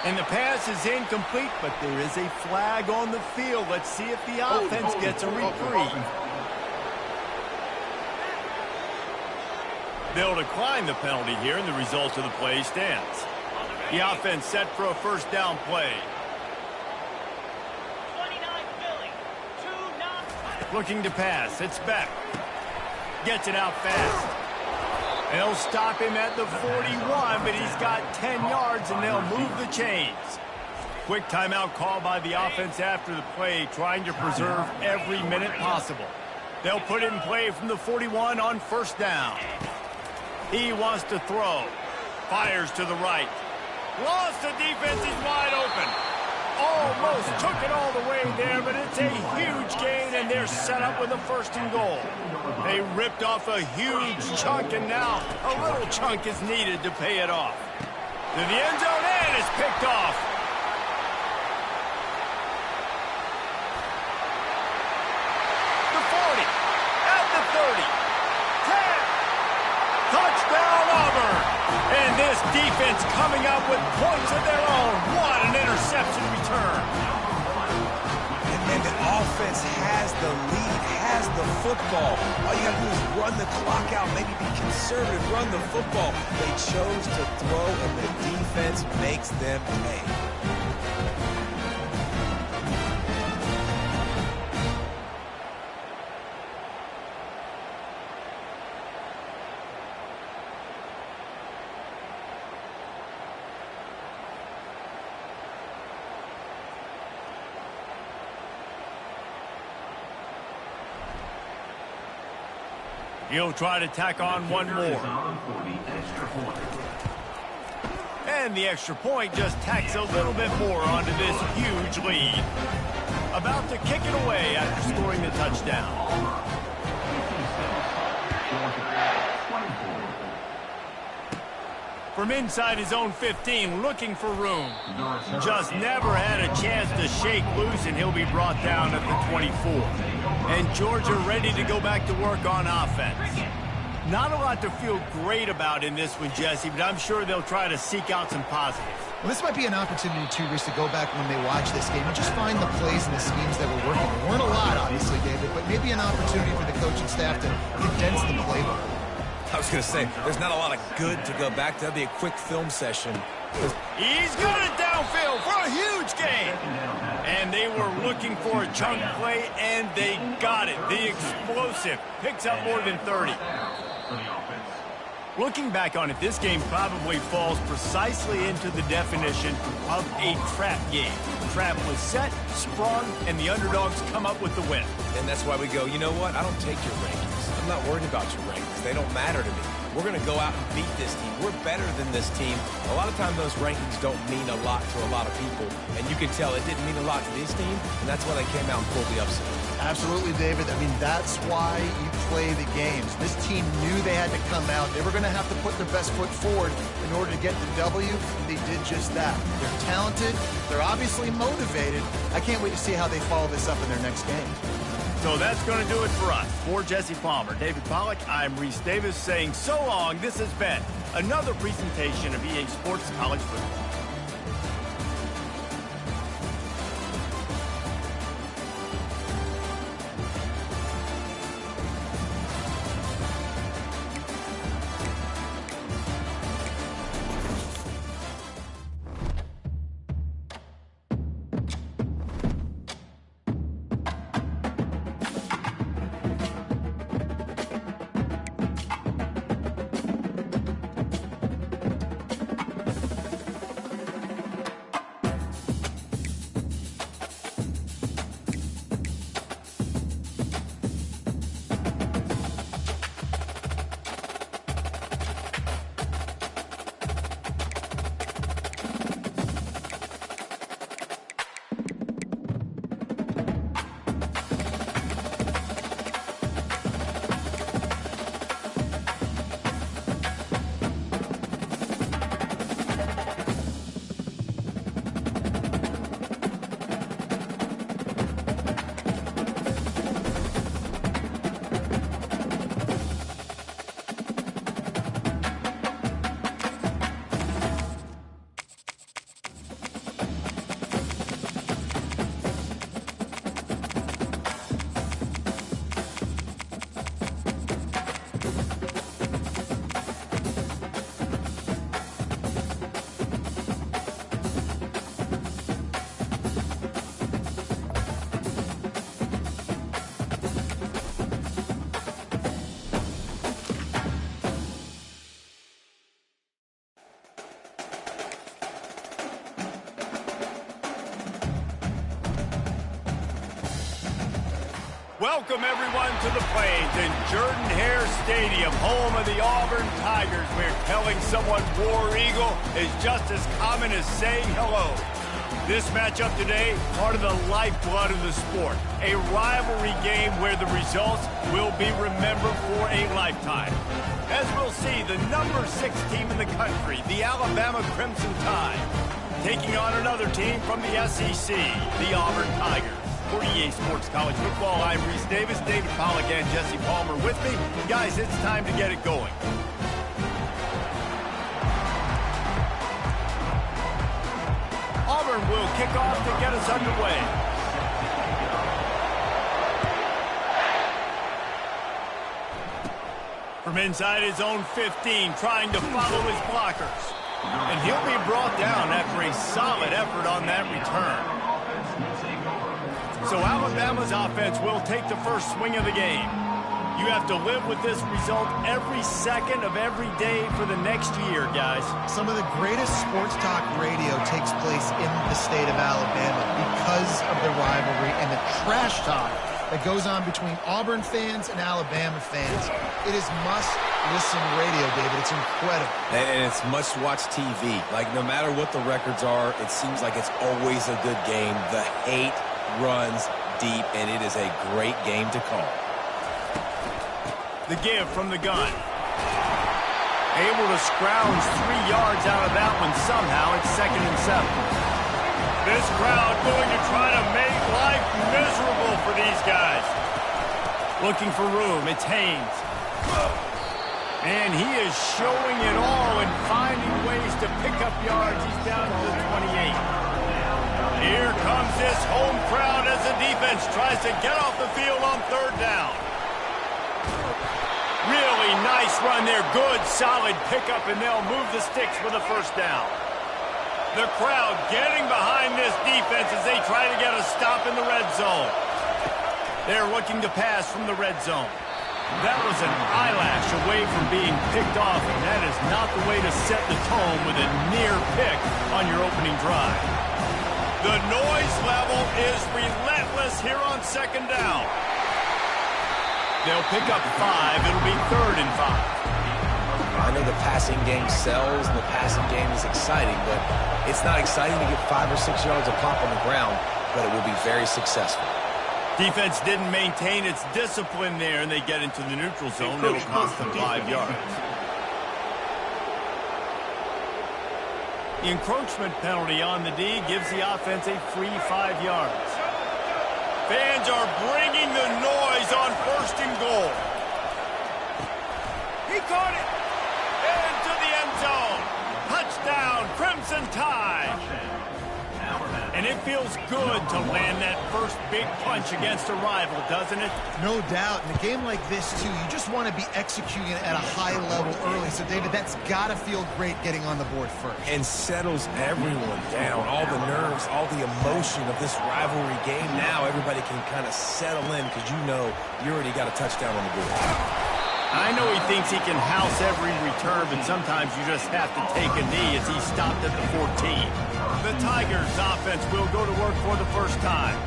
Speaker 3: And the pass is incomplete, but there is a flag on the field. Let's see if the offense gets a reprieve. They'll decline the penalty here, and the result of the play stands. The offense set for a first down play. Looking to pass. It's Beck. Gets it out fast. They'll stop him at the 41, but he's got 10 yards, and they'll move the chains. Quick timeout call by the offense after the play, trying to preserve every minute possible. They'll put it in play from the 41 on first down. He wants to throw. Fires to the right. Lost the defense. He's wide open. Almost took it all the way there, but it's a huge gain, and they're set up with a first and goal. They ripped off a huge chunk, and now a little chunk is needed to pay it off. To the end zone, and it's picked off. The 40, at the 30, 10, touchdown Auburn. And this defense coming up with points of their own. What an interception return.
Speaker 4: And then the offense has the lead, has the football. All you got to do is run the clock out, maybe be conservative, run the football. They chose to throw, and the defense makes them pay.
Speaker 3: He'll try to tack on one more. And the extra point just tacks a little bit more onto this huge lead. About to kick it away after scoring the touchdown. From inside his own 15, looking for room. Just never had a chance to shake loose, and he'll be brought down at the 24. And Georgia ready to go back to work on offense. Not a lot to feel great about in this one, Jesse, but I'm sure they'll try to seek out some positives.
Speaker 5: Well, this might be an opportunity, too, Rich, to go back when they watch this game and just find the plays and the schemes that were working. There weren't a lot, obviously, David, but maybe an opportunity for the coaching staff to condense the playbook.
Speaker 4: I was going to say, there's not a lot of good to go back to. That'd be a quick film session.
Speaker 3: He's got it downfield for a huge gain. And they were looking for a chunk play, and they got it. The explosive picks up more than 30. Looking back on it, this game probably falls precisely into the definition of a trap game. The trap was set, sprung, and the underdogs come up with the win.
Speaker 4: And that's why we go, you know what? I don't take your rankings. I'm not worried about your rankings. They don't matter to me. We're going to go out and beat this team. We're better than this team. A lot of times those rankings don't mean a lot to a lot of people. And you can tell it didn't mean a lot to this team, and that's why they came out and pulled the upset.
Speaker 5: Absolutely, David. I mean, that's why you play the games. This team knew they had to come out. They were going to have to put their best foot forward in order to get the W. They did just that. They're talented. They're obviously motivated. I can't wait to see how they follow this up in their next game.
Speaker 3: So that's going to do it for us. For Jesse Palmer, David Pollack, I'm Reese Davis saying so long. This has been another presentation of EA Sports College Football. Welcome, everyone, to the Plains in Jordan-Hare Stadium, home of the Auburn Tigers, where telling someone War Eagle is just as common as saying hello. This matchup today, part of the lifeblood of the sport, a rivalry game where the results will be remembered for a lifetime. As we'll see, the number 6 team in the country, the Alabama Crimson Tide, taking on another team from the SEC, the Auburn Tigers. For EA Sports College Football, I'm Reese Davis, David Pollack, and Jesse Palmer with me. Guys, it's time to get it going. Auburn will kick off to get us underway. From inside his own 15, trying to follow his blockers. And he'll be brought down after a solid effort on that return. So Alabama's offense will take the first swing of the game. You have to live with this result every second of every day for the next year, guys.
Speaker 5: Some of the greatest sports talk radio takes place in the state of Alabama because of the rivalry and the trash talk that goes on between Auburn fans and Alabama fans. It is must-listen radio, David. It's incredible.
Speaker 4: And it's must-watch TV. Like, no matter what the records are, it seems like it's always a good game. The hate runs deep, and it is a great game to call.
Speaker 3: The give from the gun. Able to scrounge 3 yards out of that one somehow. It's 2nd and 7. This crowd going to try to make life miserable for these guys. Looking for room. It's Haynes. And he is showing it all and finding ways to pick up yards. He's down to the 28. Here comes this home crowd as the defense tries to get off the field on 3rd down. Really nice run there. Good, solid pickup, and they'll move the sticks for the 1st down. The crowd getting behind this defense as they try to get a stop in the red zone. They're looking to pass from the red zone. That was an eyelash away from being picked off, and that is not the way to set the tone with a near pick on your opening drive. The noise level is relentless here on 2nd down. They'll pick up 5. It'll be 3rd and 5.
Speaker 4: I know the passing game sells and the passing game is exciting, but it's not exciting to get 5 or 6 yards of pop on the ground, but it will be very successful.
Speaker 3: Defense didn't maintain its discipline there, and they get into the neutral zone. It'll cost them 5 yards. The encroachment penalty on the D gives the offense a free 5 yards. Fans are bringing the noise on 1st and goal. He caught it. Into the end zone. Touchdown, Crimson Tide. And it feels good to land that first big punch against a rival, doesn't it?
Speaker 5: No doubt. In a game like this, too, you just want to be executing at a high level early. So, David, that's got to feel great getting on the board first.
Speaker 4: And settles everyone down. All the nerves, all the emotion of this rivalry game. Now everybody can kind of settle in because you know you already got a touchdown on the board.
Speaker 3: I know he thinks he can house every return, but sometimes you just have to take a knee as he stopped at the 14. The Tigers' offense will go to work for the first time.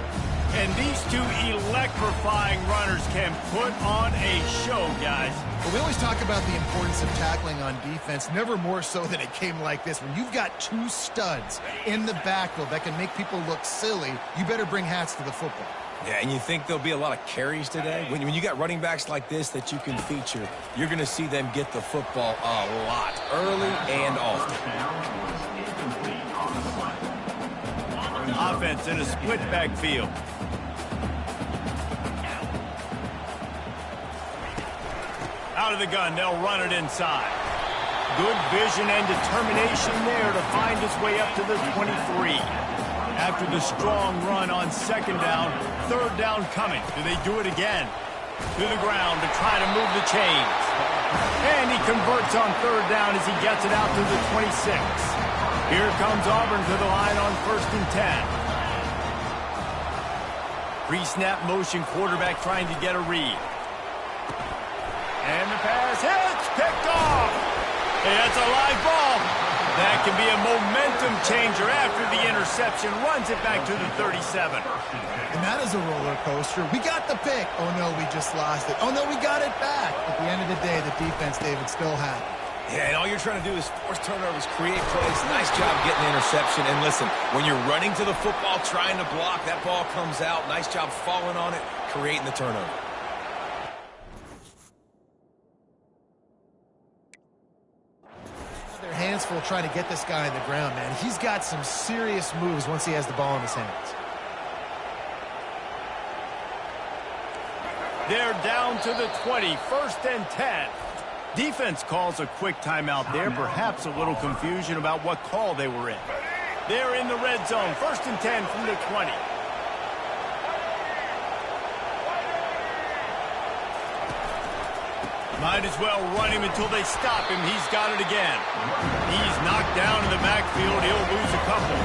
Speaker 3: And these two electrifying runners can put on a show, guys.
Speaker 5: Well, we always talk about the importance of tackling on defense, never more so than a game like this. When you've got 2 studs in the backfield that can make people look silly, you better bring hats to the football.
Speaker 4: Yeah, and you think there'll be a lot of carries today? When you got running backs like this that you can feature, you're going to see them get the football a lot, early and often.
Speaker 3: Offense in a split backfield. Out of the gun, they'll run it inside. Good vision and determination there to find his way up to the 23. After the strong run on 2nd down, 3rd down coming. Do they do it again? To the ground to try to move the chains. And he converts on 3rd down as he gets it out to the 26. Here comes Auburn to the line on 1st and 10. Pre-snap motion, quarterback trying to get a read. And the pass hits, picked off. Hey, that's a live ball. That can be a momentum changer after the interception. Runs it back to the 37.
Speaker 5: And that is a roller coaster. We got the pick. Oh, no, we just lost it. Oh, no, we got it back. At the end of the day, the defense, David, still had it.
Speaker 4: Yeah, and all you're trying to do is force turnovers, create plays. Nice job getting the interception. And listen, when you're running to the football, trying to block, that ball comes out. Nice job falling on it, creating the turnover.
Speaker 5: Their hands full trying to get this guy on the ground, man. He's got some serious moves once he has the ball in his hands.
Speaker 3: They're down to the 20, 1st and 10. Defense calls a quick timeout there, perhaps a little confusion about what call they were in. They're in the red zone, 1st and 10 from the 20. Might as well run him until they stop him. He's got it again. He's knocked down in the backfield. He'll lose a couple.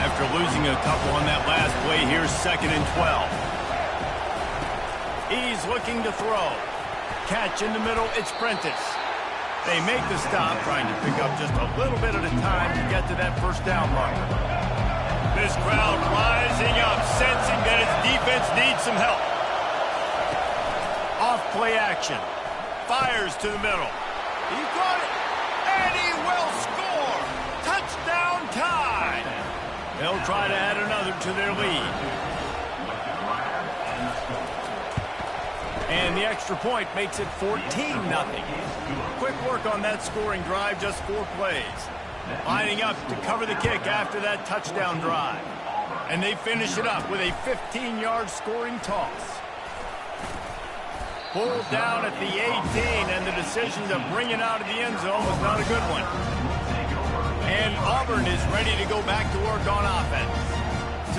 Speaker 3: After losing a couple on that last play, here's 2nd and 12. He's looking to throw. Catch in the middle, it's Prentice. They make the stop, trying to pick up just a little bit at a time to get to that 1st down marker. This crowd rising up, sensing that its defense needs some help. Off play action. Fires to the middle. He got it, and he will score. Touchdown tie. They'll try to add another to their lead. And the extra point makes it 14-0. Quick work on that scoring drive, just 4 plays. Lining up to cover the kick after that touchdown drive. And they finish it up with a 15-yard scoring toss. Pulled down at the 18, and the decision to bring it out of the end zone was not a good one. And Auburn is ready to go back to work on offense.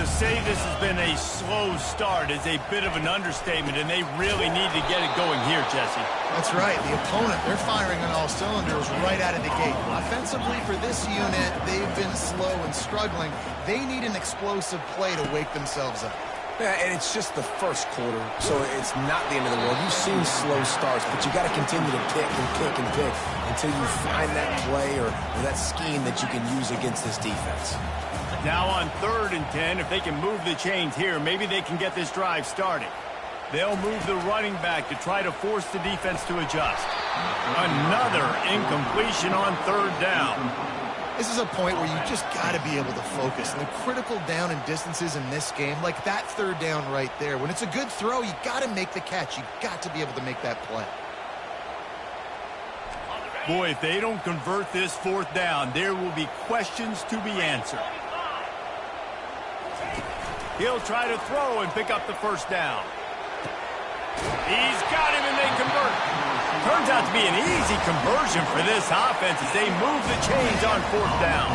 Speaker 3: To say this has been a slow start is a bit of an understatement, and they really need to get it going here, Jesse.
Speaker 5: That's right. The opponent, they're firing on all cylinders right out of the gate. Offensively, for this unit, they've been slow and struggling. They need an explosive play to wake themselves up.
Speaker 4: Yeah, and it's just the first quarter, so it's not the end of the world. You've seen slow starts, but you got to continue to pick and pick and pick until you find that play or that scheme that you can use against this defense.
Speaker 3: Now on 3rd and 10, if they can move the chains here, maybe they can get this drive started. They'll move the running back to try to force the defense to adjust. Another incompletion on 3rd down.
Speaker 5: This is a point where you just got to be able to focus. And the critical down and distances in this game, like that 3rd down right there, when it's a good throw, you got to make the catch. You got to be able to make that play.
Speaker 3: Boy, if they don't convert this 4th down, there will be questions to be answered. He'll try to throw and pick up the 1st down. He's got him, and they convert. Turns out to be an easy conversion for this offense as they move the chains on 4th down.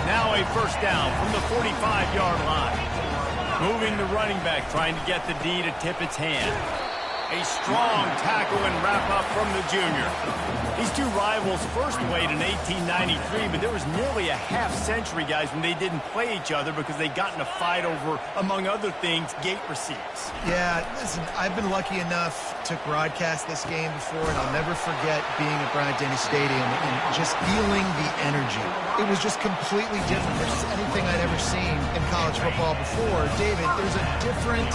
Speaker 3: Now a 1st down from the 45-yard line. Moving the running back, trying to get the D to tip its hand. A strong tackle and wrap-up from the junior. These two rivals first played in 1893, but there was nearly a half-century, guys, when they didn't play each other because they got in a fight over, among other things, gate receipts.
Speaker 5: Yeah, listen, I've been lucky enough to broadcast this game before, and I'll never forget being at Bryant-Denny Stadium and just feeling the energy. It was just completely different versus anything I'd ever seen in college football before. David, there's a different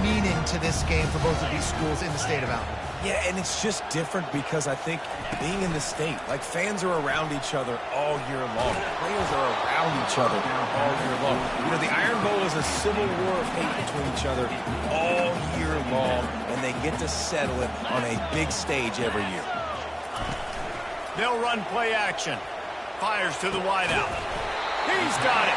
Speaker 5: meaning to this game for both of these schools in the state of Alabama.
Speaker 4: Yeah, and it's just different because I think being in the state, like fans are around each other all year long. Players are around each other all year long. You know, the Iron Bowl is a civil war of hate between each other all year long, and they get to settle it on a big stage every year.
Speaker 3: They'll run play action. Fires to the wideout. He's got it.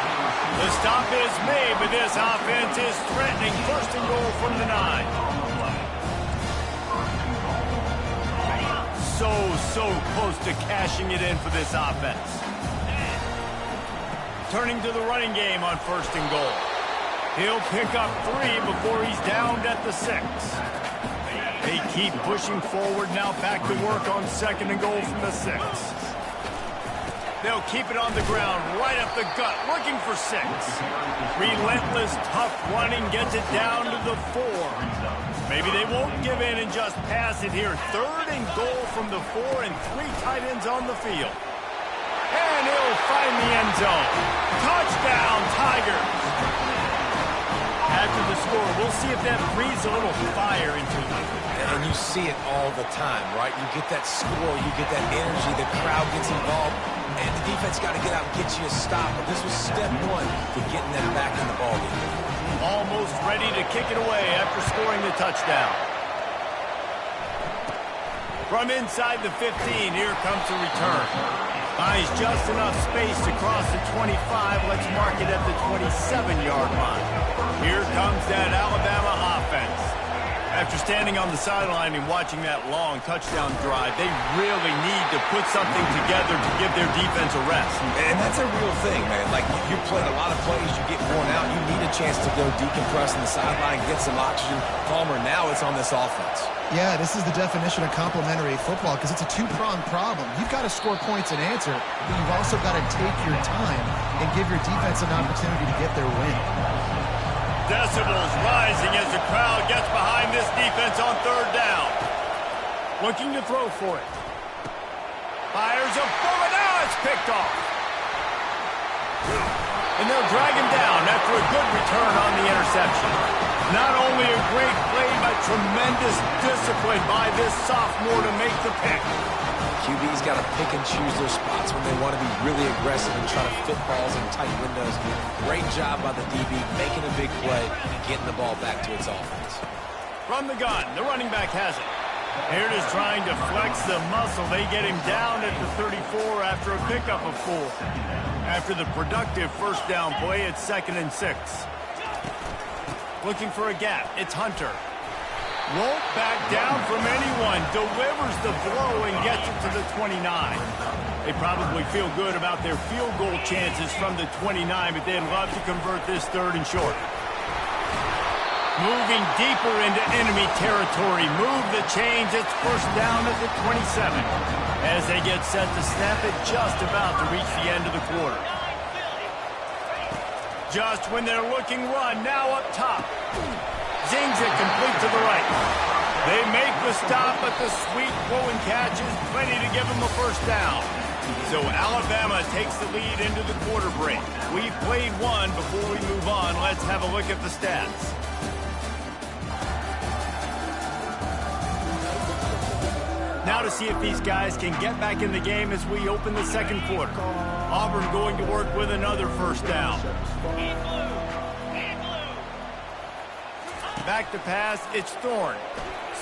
Speaker 3: The stop is made, but this offense is threatening. 1st and goal from the 9. So close to cashing it in for this offense. Turning to the running game on 1st and goal. He'll pick up 3 before he's downed at the 6. They keep pushing forward, now back to work on 2nd and goal from the 6. They'll keep it on the ground, right up the gut, looking for 6. Relentless, tough running gets it down to the 4. Maybe they won't give in and just pass it here. 3rd and goal from the 4 and 3 tight ends on the field. And and he'll find the end zone. Touchdown, Tigers. After the score, we'll see if that breathes a little fire into you.
Speaker 4: And you see it all the time, right? You get that score, you get that energy, the crowd gets involved, and the defense got to get out and get you a stop. But this was step one to getting them back in the ballgame.
Speaker 3: Almost ready to kick it away after scoring the touchdown. From inside the 15, here comes the return. Buys just enough space to cross the 25. Let's mark it at the 27-yard line. Here comes that Alabama offense. After standing on the sideline and watching that long touchdown drive, they really need to put something together to give their defense a rest.
Speaker 4: And that's a real thing, man. Like, you played a lot of plays, you get worn out, you need a chance to go decompress on the sideline, get some oxygen. Palmer, now it's on this offense.
Speaker 5: Yeah, this is the definition of complementary football because it's a two-pronged problem. You've got to score points and answer, but you've also got to take your time and give your defense an opportunity to get their win.
Speaker 3: Decibels rising as the crowd gets behind this defense on third down. Looking to throw for it. Fires a bullet. Now it's picked off. And they'll drag him down after a good return on the interception. Not only a great play, but tremendous discipline by this sophomore to make the pick.
Speaker 4: QB's got to pick and choose their spots when they want to be really aggressive and try to fit balls in tight windows. Great job by the DB making a big play and getting the ball back to its offense.
Speaker 3: From the gun, the running back has it. Here it is trying to flex the muscle. They get him down at the 34 after a pickup of 4. After the productive first down play, it's 2nd and 6. Looking for a gap. It's Hunter. Won't back down from anyone. Delivers the blow and gets it to the 29. They probably feel good about their field goal chances from the 29, but they'd love to convert this 3rd and short. Moving deeper into enemy territory. Move the chains. It's first down at the 27. As they get set to snap it, just about to reach the end of the quarter. Just when they're looking run, now up top. Zings it complete to the right. They make the stop, but the sweet flowing catch is plenty to give them a first down. So Alabama takes the lead into the quarter break. We've played one. Before we move on, let's have a look at the stats. Now to see if these guys can get back in the game as we open the second quarter. Auburn going to work with another first down. Back to pass, it's Thorne.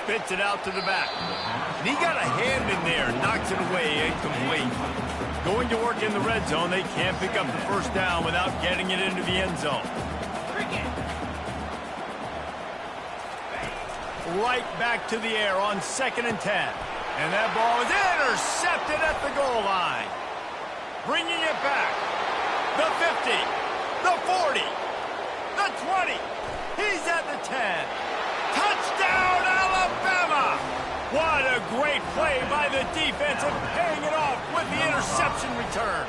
Speaker 3: Spits it out to the back. And he got a hand in there, knocks it away, incomplete. Going to work in the red zone, they can't pick up the first down without getting it into the end zone. Right back to the air on 2nd and 10. And that ball is intercepted at the goal line. Bringing it back. The 50, the 40, the 20. He's at the 10. Touchdown, Alabama! What a great play by the defense and paying it off with the interception return.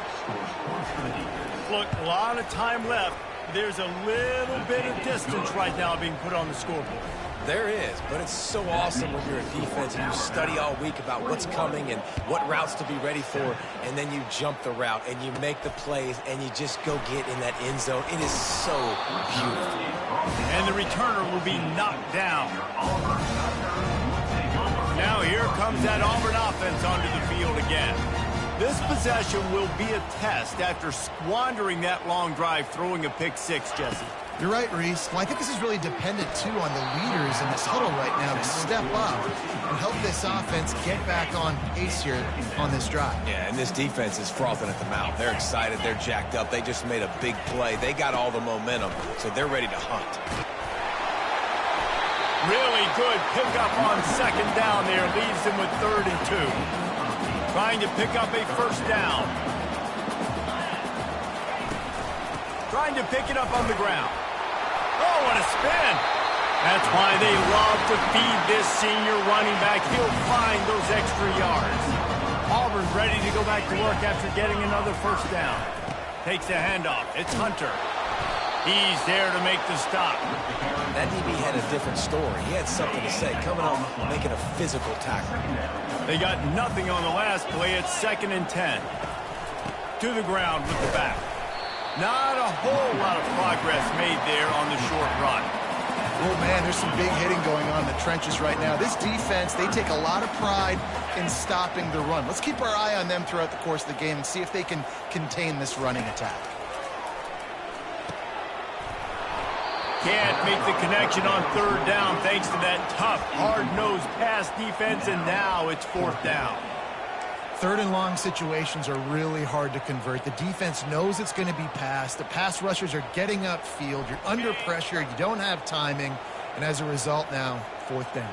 Speaker 3: Look, a lot of time left. There's a little bit of distance right now being put on the scoreboard.
Speaker 4: There is, but it's so awesome when you're a defense and you study all week about what's coming and what routes to be ready for, and then you jump the route and you make the plays and you just go get in that end zone. It is so beautiful.
Speaker 3: And the returner will be knocked down. Now here comes that Auburn offense onto the field again. This possession will be a test after squandering that long drive, throwing a pick 6, Jesse.
Speaker 5: You're right, Reese. Well, I think this is really dependent, too, on the leaders in this huddle right now to step up and help this offense get back on pace here on this drive.
Speaker 4: Yeah, and this defense is frothing at the mouth. They're excited. They're jacked up. They just made a big play. They got all the momentum, so they're ready to hunt.
Speaker 3: Really good pickup on 2nd down there. Leaves them with 3rd and 2. Trying to pick up a first down. Trying to pick it up on the ground. Oh, what a spin. That's why they love to feed this senior running back. He'll find those extra yards. Auburn ready to go back to work after getting another first down. Takes the handoff. It's Hunter. He's there to make the stop.
Speaker 4: That DB had a different story. He had something to say, coming on, making a physical tackle.
Speaker 3: They got nothing on the last play. It's 2nd and 10. to the ground with the back. Not a whole lot of progress made there on the short run.
Speaker 5: Oh, man, there's some big hitting going on in the trenches right now. This defense, they take a lot of pride in stopping the run. Let's keep our eye on them throughout the course of the game and see if they can contain this running attack.
Speaker 3: Can't make the connection on third down thanks to that tough, hard-nosed pass defense, and now it's fourth down.
Speaker 5: Third and long situations are really hard to convert. The defense knows it's going to be passed. The pass rushers are getting upfield. You're under pressure. You don't have timing. And as a result now, fourth down.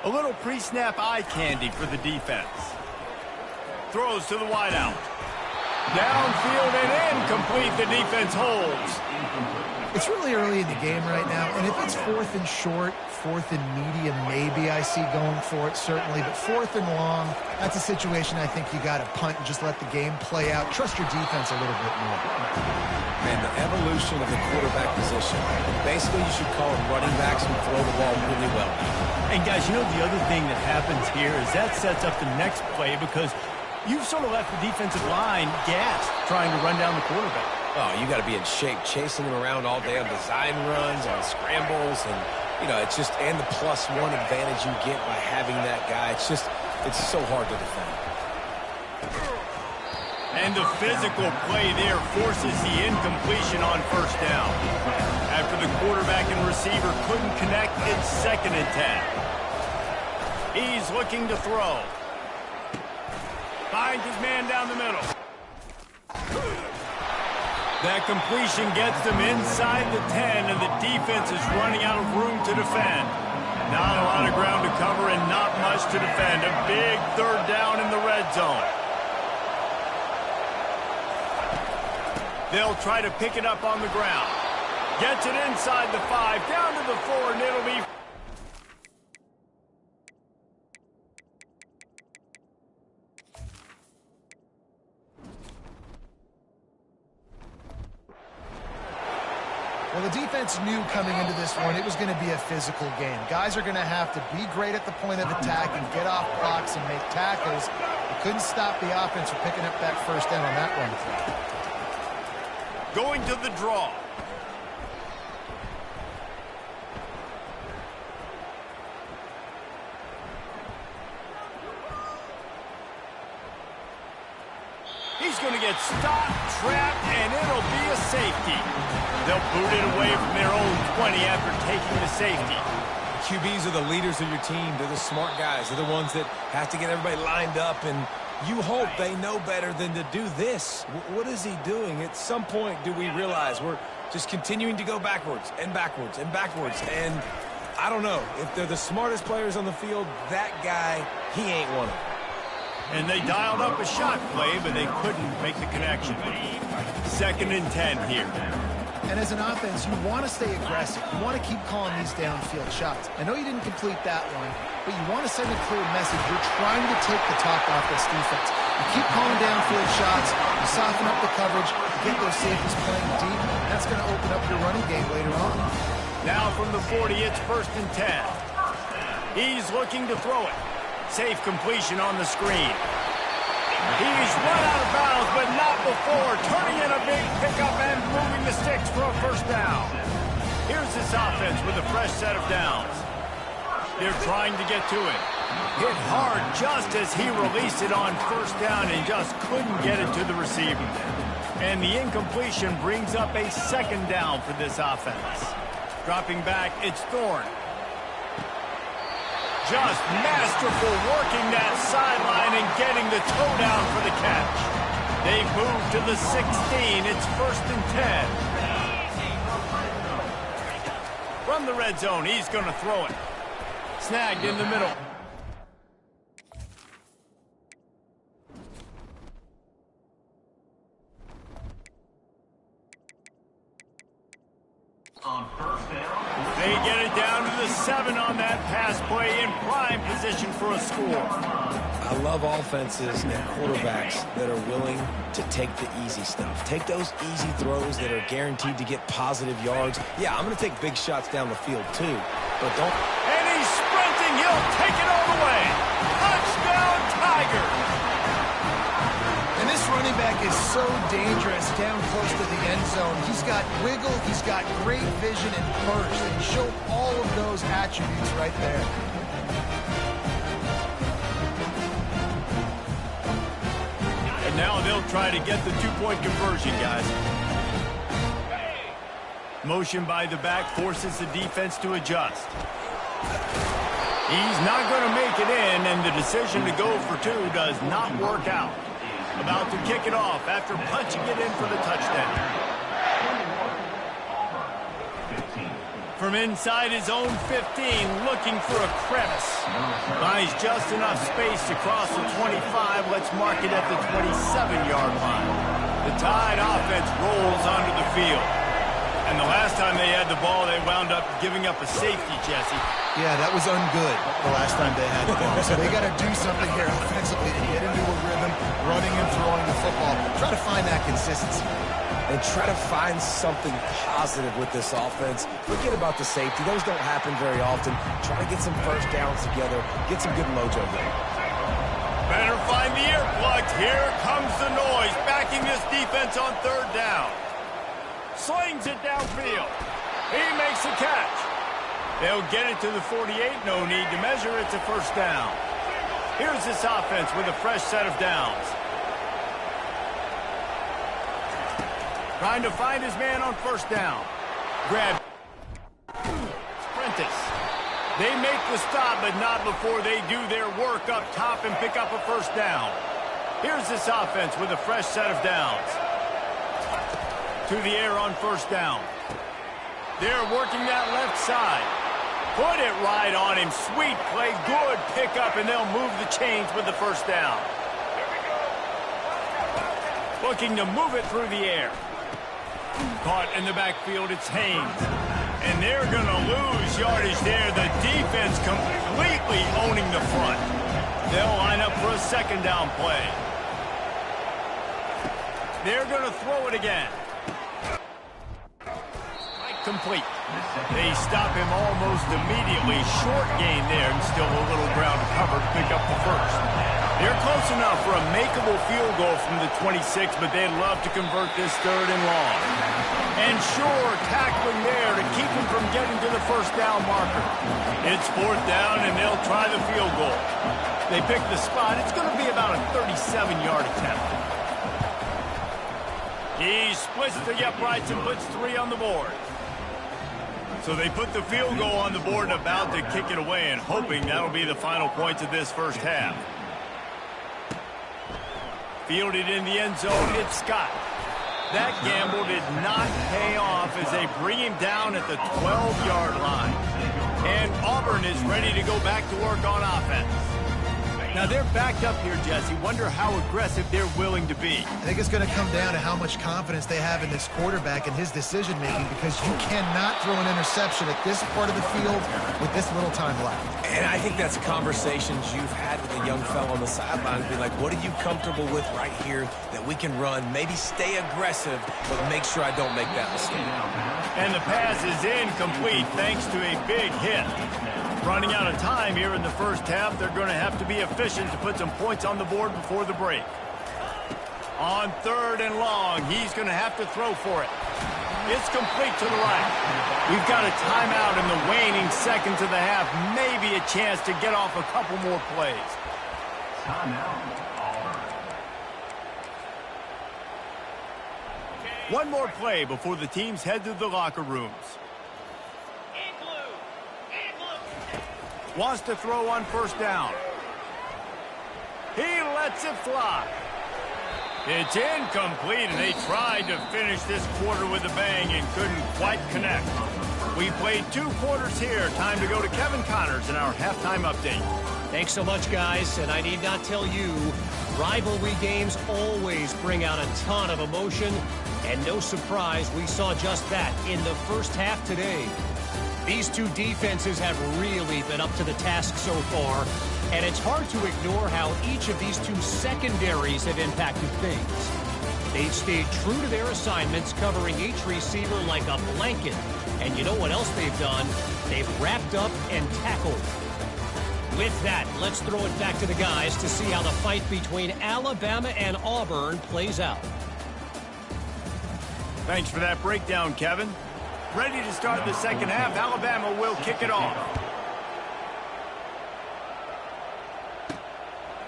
Speaker 3: A little pre-snap eye candy for the defense. Throws to the wideout. Downfield and incomplete. The defense holds.
Speaker 5: It's really early in the game right now, and if it's fourth and short, fourth and medium, maybe I see going for it, certainly. But fourth and long, that's a situation I think you got to punt and just let the game play out. Trust your defense a little bit more.
Speaker 4: Man, the evolution of the quarterback position. Basically, you should call them running backs who throw the ball really well.
Speaker 3: And guys, you know the other thing that happens here is that sets up the next play because you've sort of left the defensive line gassed trying to run down the quarterback.
Speaker 4: Oh, you got to be in shape, chasing him around all day on design runs, on scrambles, and, you know, it's just, and the +1 advantage you get by having that guy. It's just, it's so hard to defend.
Speaker 3: And the physical play there forces the incompletion on first down. After the quarterback and receiver couldn't connect, it's 2nd and 10. He's looking to throw. Finds his man down the middle. That completion gets them inside the 10, and the defense is running out of room to defend. Not a lot of ground to cover and not much to defend. A big third down in the red zone. They'll try to pick it up on the ground. Gets it inside the 5, down to the 4, and it'll be...
Speaker 5: Well, the defense knew coming into this one it was going to be a physical game. Guys are going to have to be great at the point of attack and get off blocks and make tackles. They couldn't stop the offense from picking up that first down on that run.
Speaker 3: Going to the draw. He's going to get stopped, trapped, and it'll be a safety. They'll boot it away from their own 20 after taking the safety.
Speaker 4: QBs are the leaders of your team. They're the smart guys. They're the ones that have to get everybody lined up, and you hope they know better than to do this. What is he doing? At some point, do we realize we're just continuing to go backwards and backwards and backwards? And I don't know. If they're the smartest players on the field, that guy, he ain't one of them.
Speaker 3: And they dialed up a shot play, but they couldn't make the connection. 2nd and 10 here.
Speaker 5: And as an offense, you want to stay aggressive. You want to keep calling these downfield shots. I know you didn't complete that one, but you want to send a clear message. You're trying to take the top off this defense. You keep calling downfield shots, you soften up the coverage, you get those safeties playing deep. That's going to open up your running game later on.
Speaker 3: Now from the 40, it's 1st and 10. He's looking to throw it. Safe completion on the screen. He's run out of bounds, but not before. Turning in a big pickup and moving the sticks for a first down. Here's this offense with a fresh set of downs. They're trying to get to it. Hit hard just as he released it on first down and just couldn't get it to the receiver. And the incompletion brings up a 2nd down for this offense. Dropping back, it's Thorne. Just masterful working that sideline and getting the toe down for the catch. They move to the 16. It's 1st and 10. From the red zone, he's going to throw it. Snagged in the middle.
Speaker 7: On first down.
Speaker 3: They get it down to the 7 on that pass play in prime position for a score.
Speaker 4: I love offenses and quarterbacks that are willing to take the easy stuff. Take those easy throws that are guaranteed to get positive yards. Yeah, I'm going to take big shots down the field too, but don't...
Speaker 3: And he's sprinting. He'll take it all the way. Tigers.
Speaker 5: And this running back is so dangerous down close to the end zone. He's got wiggle, he's got great vision and burst, and he showed all of those attributes right there.
Speaker 3: And now they'll try to get the two-point conversion, guys. Motion by the back forces the defense to adjust. He's not going to make it in, and the decision to go for two does not work out. About to kick it off after punching it in for the touchdown. From inside his own 15, looking for a crevice. Finds just enough space to cross the 25. Let's mark it at the 27-yard line. The Tide offense rolls onto the field. And the last time they had the ball, they wound up giving up a safety, Jesse.
Speaker 5: Yeah, that was ungood the last time they had the ball. So they got to do something here offensively to get into a rhythm, running and throwing the football. Try to find that consistency.
Speaker 4: And try to find something positive with this offense. Forget about the safety. Those don't happen very often. Try to get some first downs together. Get some good mojo there.
Speaker 3: Better find the earplugs. Here comes the noise, backing this defense on third down. Slings it downfield. He makes the catch. They'll get it to the 48. No need to measure. It's a first down. Here's this offense with a fresh set of downs. Trying to find his man on first down. Grab. Prentice. They make the stop, but not before they do their work up top and pick up a first down. Here's this offense with a fresh set of downs. To the air on first down. They're working that left side. Put it right on him. Sweet play. Good pickup, and they'll move the chains with the first down. Looking to move it through the air. Caught in the backfield, it's Haynes. And they're going to lose yardage there. The defense completely owning the front. They'll line up for a second down play. They're going to throw it again. Complete. They stop him almost immediately. Short gain there, and still a little ground to cover to pick up the first. They're close enough for a makeable field goal from the 26, but they'd love to convert this third and long. And sure, tackling there to keep him from getting to the first down marker. It's fourth down, and they'll try the field goal. They pick the spot. It's going to be about a 37-yard attempt. He splits the uprights and puts 3 on the board. So they put the field goal on the board and about to kick it away, and hoping that'll be the final points of this first half. Fielded in the end zone, it's Scott. That gamble did not pay off as they bring him down at the 12-yard line. And Auburn is ready to go back to work on offense. Now they're backed up here, Jesse. Wonder how aggressive they're willing to be.
Speaker 5: I think it's going to come down to how much confidence they have in this quarterback and his decision-making, because you cannot throw an interception at this part of the field with this little time left.
Speaker 4: And I think that's conversations you've had with a young fellow on the sideline. Be like, what are you comfortable with right here that we can run? Maybe stay aggressive, but make sure I don't make that mistake.
Speaker 3: And the pass is incomplete thanks to a big hit. Running out of time here in the first half. They're going to have to be efficient to put some points on the board before the break. On third and long, he's going to have to throw for it. It's complete to the right. We've got a timeout in the waning seconds of the half. Maybe a chance to get off a couple more plays.
Speaker 7: Timeout, Auburn.
Speaker 3: One more play before the teams head to the locker rooms. Wants to throw on first down. He lets it fly. It's incomplete, and they tried to finish this quarter with a bang and couldn't quite connect. We played 2 quarters here. Time to go to Kevin Connors in our halftime update.
Speaker 6: Thanks so much, guys. And I need not tell you, rivalry games always bring out a ton of emotion. And no surprise, we saw just that in the first half today. These two defenses have really been up to the task so far, and it's hard to ignore how each of these two secondaries have impacted things. They've stayed true to their assignments, covering each receiver like a blanket. And you know what else they've done? They've wrapped up and tackled. With that, let's throw it back to the guys to see how the fight between Alabama and Auburn plays out.
Speaker 3: Thanks for that breakdown, Kevin. Ready to start the second half. Alabama will kick it off.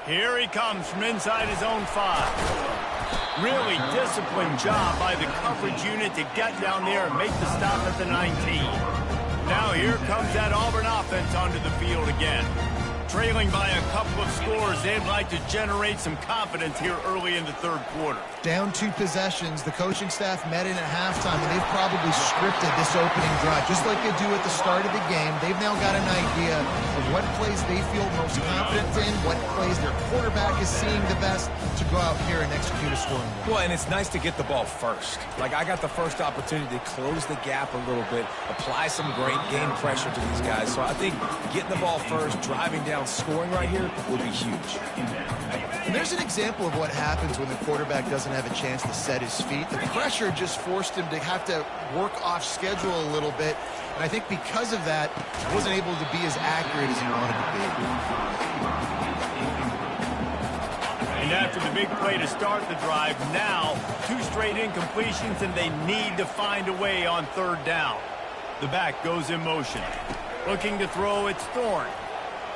Speaker 3: Here he comes from inside his own 5. Really disciplined job by the coverage unit to get down there and make the stop at the 19. Now here comes that Auburn offense onto the field again. Trailing by a couple of scores, they'd like to generate some confidence here early in the third quarter.
Speaker 5: Down 2 possessions, the coaching staff met in at halftime, and they've probably scripted this opening drive. Just like they do at the start of the game, they've now got an idea of what plays they feel most confident in, what plays their quarterback is seeing the best to go out here and execute a scoring drive.
Speaker 4: Well, and it's nice to get the ball first. Like, I got the first opportunity to close the gap a little bit, apply some great game pressure to these guys. So I think getting the ball first, driving down, scoring right here will be huge.
Speaker 5: And there's an example of what happens when the quarterback doesn't have a chance to set his feet. The pressure just forced him to have to work off schedule a little bit. And I think because of that, he wasn't able to be as accurate as he wanted to be.
Speaker 3: And after the big play to start the drive, now 2 straight incompletions, and they need to find a way on third down. The back goes in motion. Looking to throw, it's Thorne.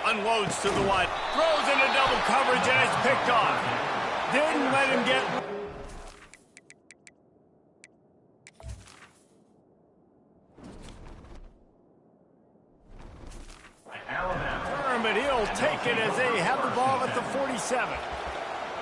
Speaker 3: Unloads to the wide. Throws into double coverage, and it's picked off. Didn't let him get...
Speaker 7: Alabama.
Speaker 3: But he'll take it as they have the ball at the 47.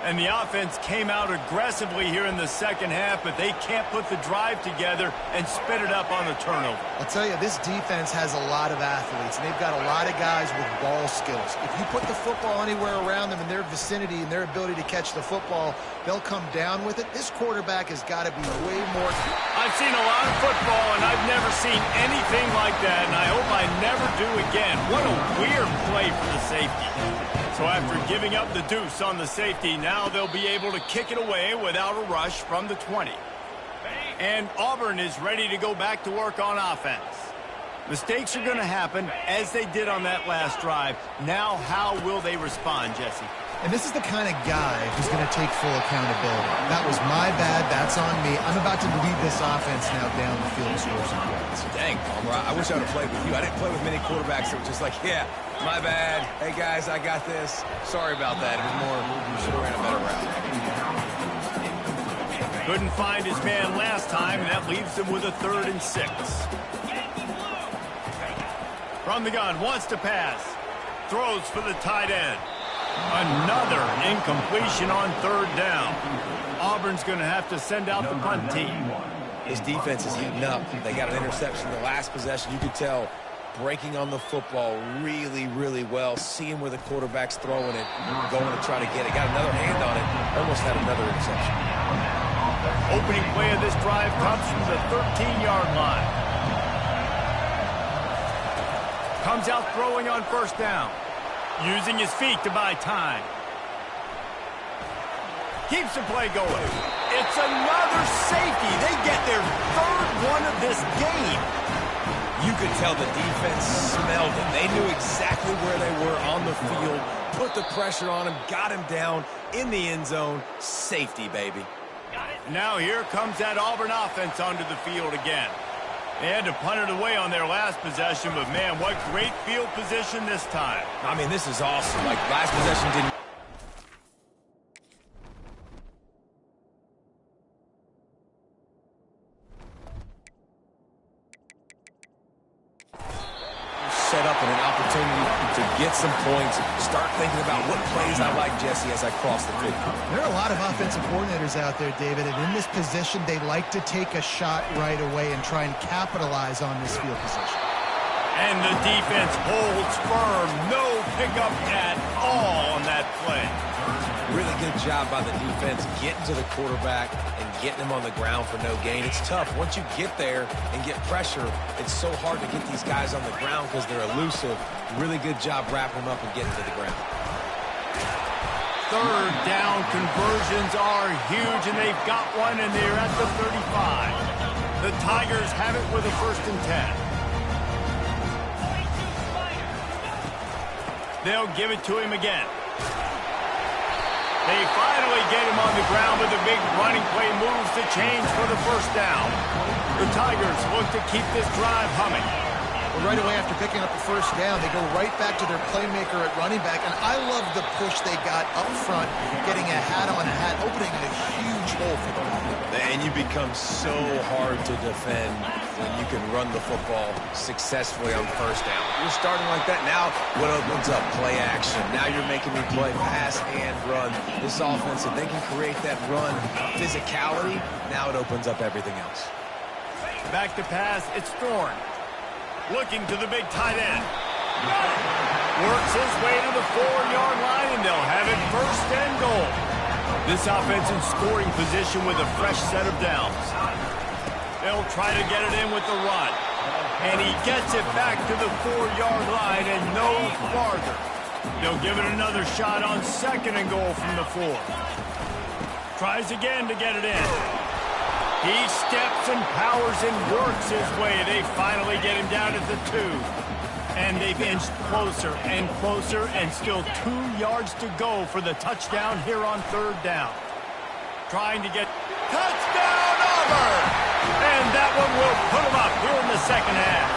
Speaker 3: And the offense came out aggressively here in the second half, but they can't put the drive together and spit it up on the turnover.
Speaker 5: I'll tell you, this defense has a lot of athletes, and they've got a lot of guys with ball skills. If you put the football anywhere around them in their vicinity and their ability to catch the football, they'll come down with it. This quarterback has got to be way more...
Speaker 3: I've seen a lot of football, and I've never seen anything like that, and I hope I never do again. What a weird play for the safety. So after giving up the deuce on the safety, now they'll be able to kick it away without a rush from the 20. And Auburn is ready to go back to work on offense. Mistakes are going to happen, as they did on that last drive. Now, how will they respond, Jesse?
Speaker 5: And this is the kind of guy who's going to take full accountability. That was my bad. That's on me. I'm about to lead this offense now down the field and score some points.
Speaker 4: Dang, Palmer, I wish I would have played with you. I didn't play with many quarterbacks that were just like, yeah, my bad. Hey, guys, I got this. Sorry about that. It was more, you should have ran a better route.
Speaker 3: Couldn't find his man last time, and that leaves him with a 3rd and 6. From the gun, wants to pass. Throws for the tight end. Another incompletion on 3rd down. Auburn's going to have to send out the punt team.
Speaker 4: His defense is heating up. They got an interception the last possession. You could tell breaking on the football really, really well, seeing where the quarterback's throwing it, going to try to get it. Got another hand on it, almost had another interception.
Speaker 3: Opening play of this drive comes from the 13-yard line. Comes out throwing on 1st down. Using his feet to buy time. Keeps the play going. It's another safety. They get their 3rd one of this game.
Speaker 4: You could tell the defense smelled it. They knew exactly where they were on the field, put the pressure on him, got him down in the end zone. Safety, baby.
Speaker 3: Now here comes that Auburn offense onto the field again. They had to punt it away on their last possession, but man, what great field position this time.
Speaker 4: I mean, this is awesome. Like, last possession didn't... set up and an opportunity to get some points, start thinking about what plays I like, Jesse, as I cross the field.
Speaker 5: There are a lot of offensive coordinators out there, David, and in this position, they like to take a shot right away and try and capitalize on this field position.
Speaker 3: And the defense holds firm. No pickup at all on that play.
Speaker 4: Really good job by the defense getting to the quarterback and getting him on the ground for no gain. It's tough. Once you get there and get pressure, it's so hard to get these guys on the ground because they're elusive. Really good job wrapping them up and getting to the ground.
Speaker 3: 3rd down conversions are huge, and they've got one, and they're at the 35. The Tigers have it with a 1st and 10. They'll give it to him again. They finally get him on the ground with a big running play moves to change for the first down. The Tigers look to keep this drive humming.
Speaker 5: Well, right away after picking up the first down, they go right back to their playmaker at running back, and I love the push they got up front, getting a hat on a hat, opening a huge hole for them.
Speaker 4: And you become so hard to defend when you can run the football successfully on first down. You're starting like that. Now what opens up? Play action. Now you're making me play pass and run. This offense, if they can create that run physicality, now it opens up everything else.
Speaker 3: Back to pass, it's Thorne. Looking to the big tight end. Works his way to the 4-yard line, and they'll have it first and goal. This offense in scoring position with a fresh set of downs. They'll try to get it in with the run. And he gets it back to the 4-yard line and no farther. They'll give it another shot on second and goal from the 4. Tries again to get it in. He steps and powers and works his way. They finally get him down at the 2. And they've inched closer and closer, and still 2 yards to go for the touchdown here on third down. Trying to get touchdown Auburn! And that one will put him up here in the second half.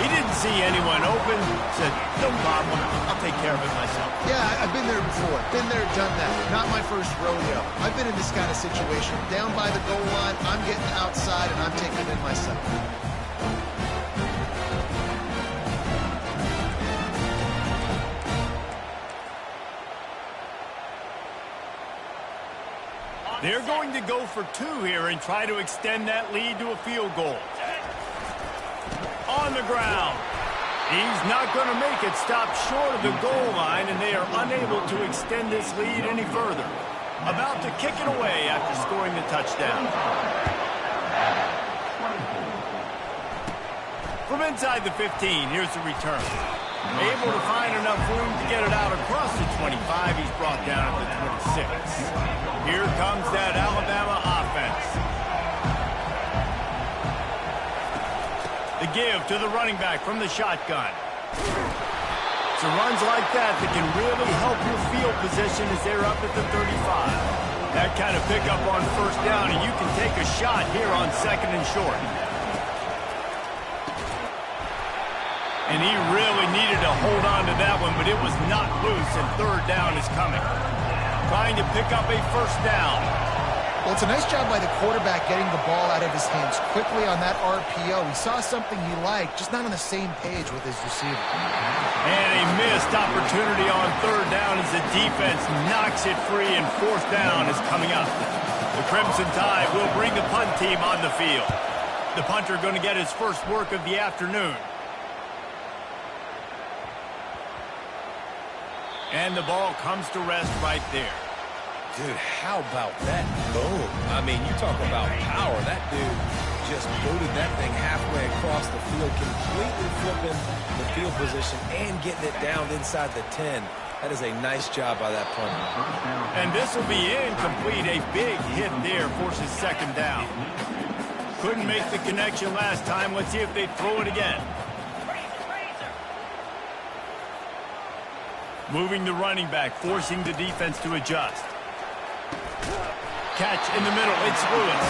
Speaker 3: He didn't see anyone open, said, don't bother, I'll take care of it myself.
Speaker 5: Yeah, I've been there before. Been there, done that. Not my first rodeo. I've been in this kind of situation. Down by the goal line, I'm getting outside, and I'm taking it in myself.
Speaker 3: They're going to go for 2 here and try to extend that lead to a field goal. On the ground. He's not going to make it stop short of the goal line, and they are unable to extend this lead any further. About to kick it away after scoring the touchdown. From inside the 15, here's the return. Able to find enough room to get it out across the 25. He's brought down at the 26. Here comes that Alabama offense. The give to the running back from the shotgun. So runs like that can really help your field position as they're up at the 35. That kind of pickup on first down, and you can take a shot here on second and short. And he really needed to hold on to that one, but it was not loose, and third down is coming. Trying to pick up a first down.
Speaker 5: Well, it's a nice job by the quarterback getting the ball out of his hands quickly on that RPO. He saw something he liked, just not on the same page with his receiver.
Speaker 3: And a missed opportunity on third down as the defense knocks it free, and fourth down is coming up. The Crimson Tide will bring the punt team on the field. The punter going to get his first work of the afternoon. And the ball comes to rest right there.
Speaker 4: Dude, how about that boom? I mean, you talk about power. That dude just booted that thing halfway across the field, completely flipping the field position and getting it down inside the 10. That is a nice job by that punter.
Speaker 3: And this will be incomplete. A big hit there forces second down. Couldn't make the connection last time. Let's see if they throw it again. Moving the running back, forcing the defense to adjust. Catch in the middle, it's Lewis.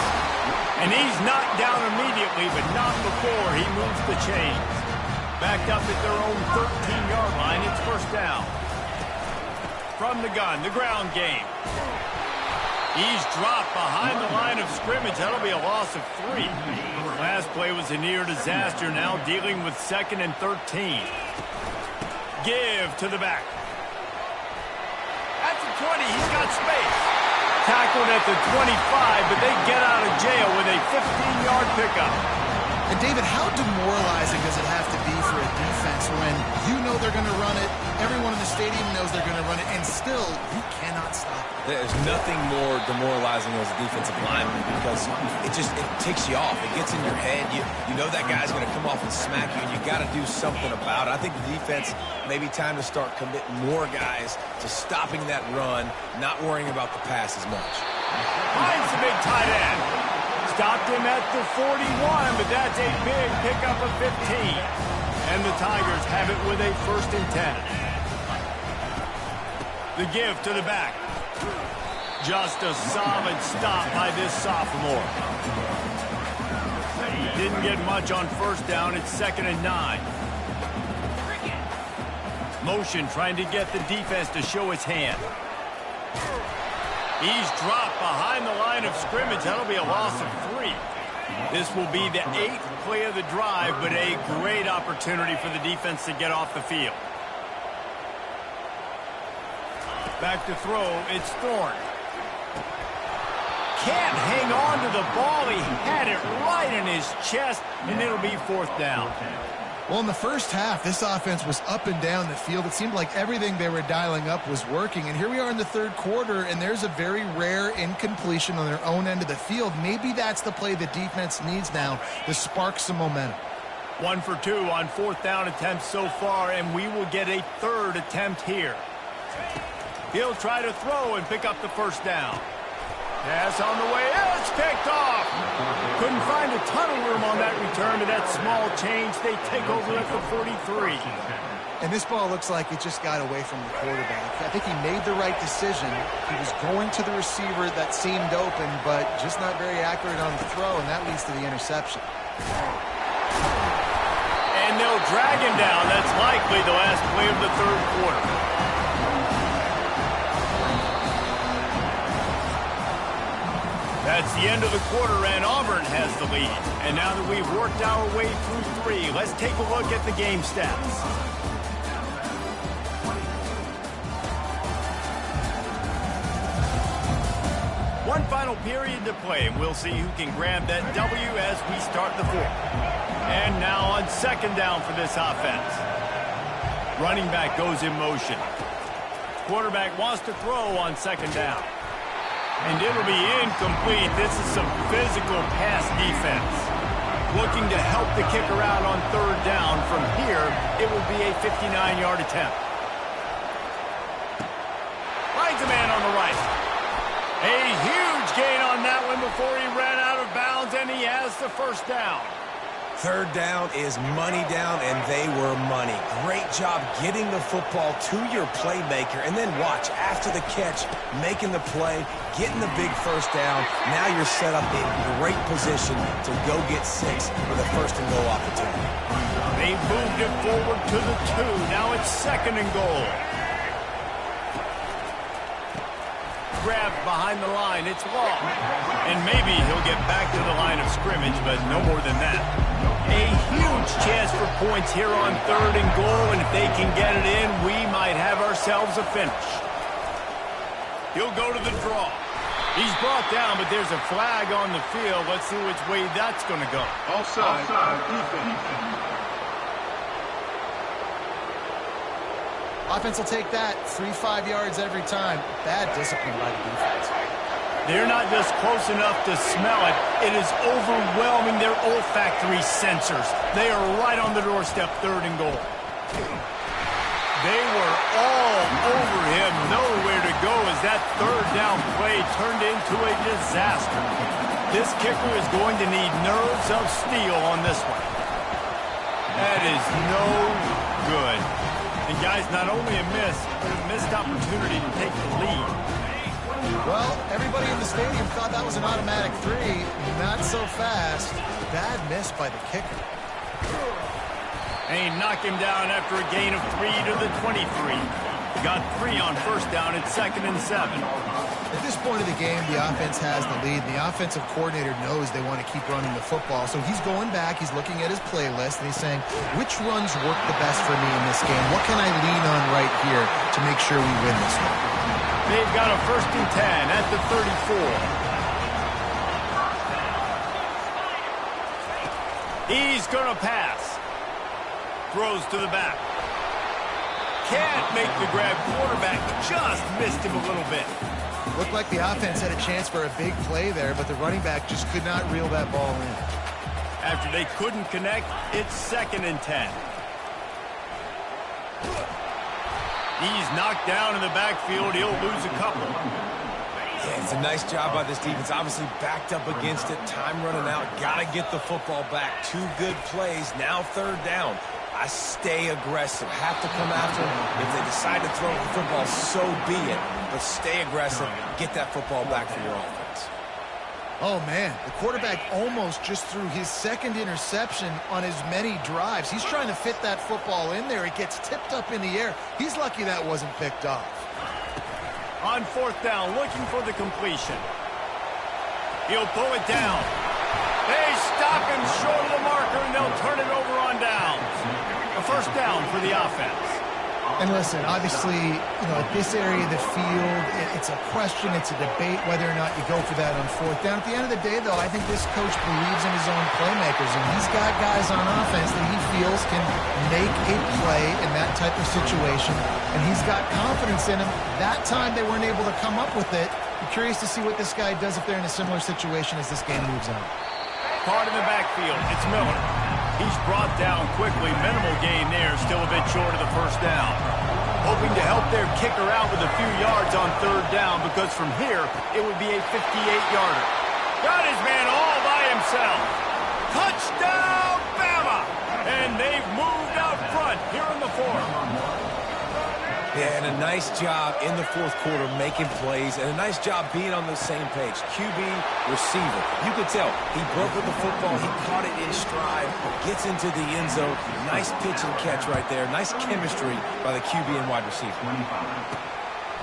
Speaker 3: And he's knocked down immediately, but not before he moves the chains. Backed up at their own 13-yard line, it's first down. From the gun, the ground game. He's dropped behind the line of scrimmage. That'll be a loss of 3. Last play was a near disaster, now dealing with second and 13. Give to the back. At the 20, he's got space. Tackled at the 25, but they get out of jail with a 15-yard pickup.
Speaker 5: And David, how demoralizing does it have to be for a defense when you know they're going to run it, everyone in the stadium knows they're going to run it, and still you cannot stop it?
Speaker 4: There's nothing more demoralizing as a defensive lineman because it ticks you off. It gets in your head. You know that guy's going to come off and smack you, and you got to do something about it. I think the defense, maybe time to start committing more guys to stopping that run, not worrying about the pass as much.
Speaker 3: Finds the big tight end. Stopped him at the 41, but that's a big pickup of 15. And the Tigers have it with a 1st and 10. The give to the back. Just a solid stop by this sophomore. Didn't get much on 1st down. It's 2nd and 9. Motion trying to get the defense to show its hand. He's dropped behind the line of scrimmage. That'll be a loss of 3. This will be the 8th play of the drive, but a great opportunity for the defense to get off the field. Back to throw, it's Thorne. Can't hang on to the ball. He had it right in his chest, and it'll be 4th down.
Speaker 5: Well, in the first half, this offense was up and down the field. It seemed like everything they were dialing up was working. And here we are in the 3rd quarter, and there's a very rare incompletion on their own end of the field. Maybe that's the play the defense needs now to spark some momentum.
Speaker 3: 1 for 2 on 4th down attempts so far, and we will get a 3rd attempt here. He'll try to throw and pick up the 1st down. Pass on the way. It's picked off. Couldn't find a ton of room on that return to that small change. They take over at the 43.
Speaker 5: And this ball looks like it just got away from the quarterback. I think he made the right decision. He was going to the receiver that seemed open, but just not very accurate on the throw, and that leads to the interception.
Speaker 3: And they'll drag him down. That's likely the last play of the 3rd quarter. That's the end of the quarter, and Auburn has the lead. And now that we've worked our way through 3, let's take a look at the game stats. One final period to play, and we'll see who can grab that W as we start the 4th. And now on 2nd down for this offense. Running back goes in motion. Quarterback wants to throw on 2nd down. And it'll be incomplete. This is some physical pass defense. Looking to help the kicker out on 3rd down. From here, it will be a 59-yard attempt. Finds a man on the right. A huge gain on that one before he ran out of bounds, and he has the 1st down.
Speaker 4: 3rd down is money down, and they were money. Great job getting the football to your playmaker, and then watch, after the catch, making the play, getting the big 1st down. Now you're set up in great position to go get 6 with a 1st and goal opportunity.
Speaker 3: They moved it forward to the 2. Now it's 2nd and goal. Grabbed behind the line. It's long. And maybe he'll get back to the line of scrimmage, but no more than that. A huge chance for points here on 3rd and goal, and if they can get it in, we might have ourselves a finish. He'll go to the draw. He's brought down, but there's a flag on the field. Let's see which way that's going to go.
Speaker 7: Offside. Defense.
Speaker 5: Offense will take that 3-5 yards every time. Bad discipline by the defense.
Speaker 3: They're not just close enough to smell it. It is overwhelming their olfactory sensors. They are right on the doorstep, 3rd and goal. They were all over him. Nowhere to go as that 3rd down play turned into a disaster. This kicker is going to need nerves of steel on this one. That is no good. And guys, not only a miss, but a missed opportunity to take the lead.
Speaker 5: Well, everybody in the stadium thought that was an automatic 3. Not so fast. Bad miss by the kicker.
Speaker 3: And he knocked him down after a gain of 3 to the 23. Got 3 on 1st down. It's 2nd and 7.
Speaker 5: At this point of the game, the offense has the lead. The offensive coordinator knows they want to keep running the football. So he's going back, he's looking at his playlist, and he's saying, which runs work the best for me in this game? What can I lean on right here to make sure we win this one?
Speaker 3: They've got a 1st and 10 at the 34. He's going to pass. Throws to the back. Can't make the grab. Quarterback just missed him a little bit.
Speaker 5: Looked like the offense had a chance for a big play there, but the running back just could not reel that ball in.
Speaker 3: After they couldn't connect, it's 2nd and 10. He's knocked down in the backfield. He'll lose a couple.
Speaker 4: Yeah, it's a nice job by this defense. Obviously backed up against it. Time running out. Got to get the football back. 2 good plays. Now 3rd down. I stay aggressive. Have to come after him. If they decide to throw the football, so be it. But stay aggressive. Get that football back for your offense.
Speaker 5: Oh, man, the quarterback almost just threw his second interception on as many drives. He's trying to fit that football in there. It gets tipped up in the air. He's lucky that wasn't picked off.
Speaker 3: On fourth down, looking for the completion. He'll pull it down. They stop him short of the marker, and they'll turn it over on downs. A first down for the offense.
Speaker 5: And listen, obviously, at this area of the field, it's a question, it's a debate whether or not you go for that on fourth down. At the end of the day, though, I think this coach believes in his own playmakers, and he's got guys on offense that he feels can make a play in that type of situation, and he's got confidence in him. That time they weren't able to come up with it. I'm curious to see what this guy does if they're in a similar situation as this game moves on.
Speaker 3: Caught in the backfield, it's Miller. He's brought down quickly. Minimal gain there, still a bit short of the first down. Hoping to help their kicker out with a few yards on third down, because from here, it would be a 58-yarder. Got his man all by himself. Touchdown, Bama! And they've moved out front here in the fourth.
Speaker 4: Yeah, and a nice job in the fourth quarter making plays, and a nice job being on the same page. QB, receiver. You could tell he broke with the football. He caught it in stride, gets into the end zone. Nice pitch and catch right there. Nice chemistry by the QB and wide receiver.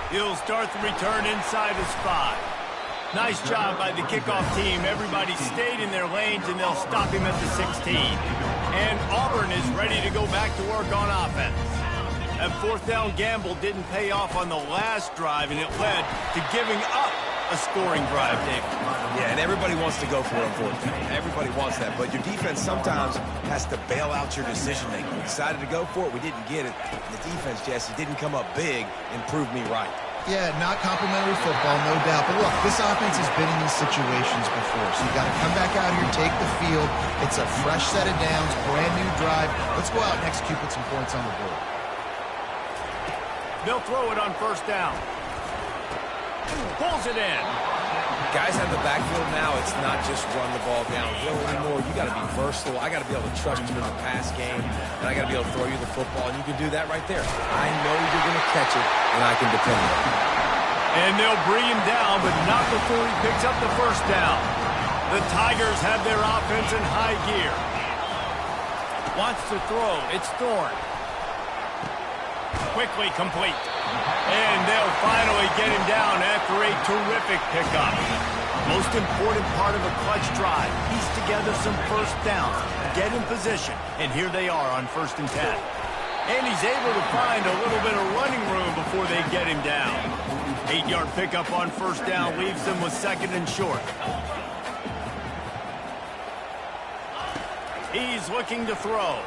Speaker 3: He'll start the return inside his 5. Nice job by the kickoff team. Everybody stayed in their lanes, and they'll stop him at the 16. And Auburn is ready to go back to work on offense. That fourth down gamble didn't pay off on the last drive, and it led to giving up a scoring drive, David.
Speaker 4: Yeah, and everybody wants to go for it on fourth down. Everybody wants that, but your defense sometimes has to bail out your decision-making. We decided to go for it. We didn't get it. The defense, Jesse, didn't come up big and prove me right.
Speaker 5: Yeah, not complimentary football, no doubt. But look, this offense has been in these situations before, so you got to come back out here, take the field. It's a fresh set of downs, brand new drive. Let's go out and execute, put some points on the board.
Speaker 3: They'll throw it on first down. Pulls it in.
Speaker 4: Guys have the backfield now. It's not just run the ball downhill anymore. You got to be versatile. I got to be able to trust you in the pass game, and I got to be able to throw you the football, and you can do that right there. I know you're going to catch it, and I can depend on it.
Speaker 3: And they'll bring him down, but not before he picks up the first down. The Tigers have their offense in high gear. Wants to throw. It's Thorne. Quickly complete. And they'll finally get him down after a terrific pickup. Most important part of a clutch drive. Piece together some first downs. Get in position. And here they are on 1st and 10. And he's able to find a little bit of running room before they get him down. 8-yard pickup on first down leaves them with 2nd and short. He's looking to throw.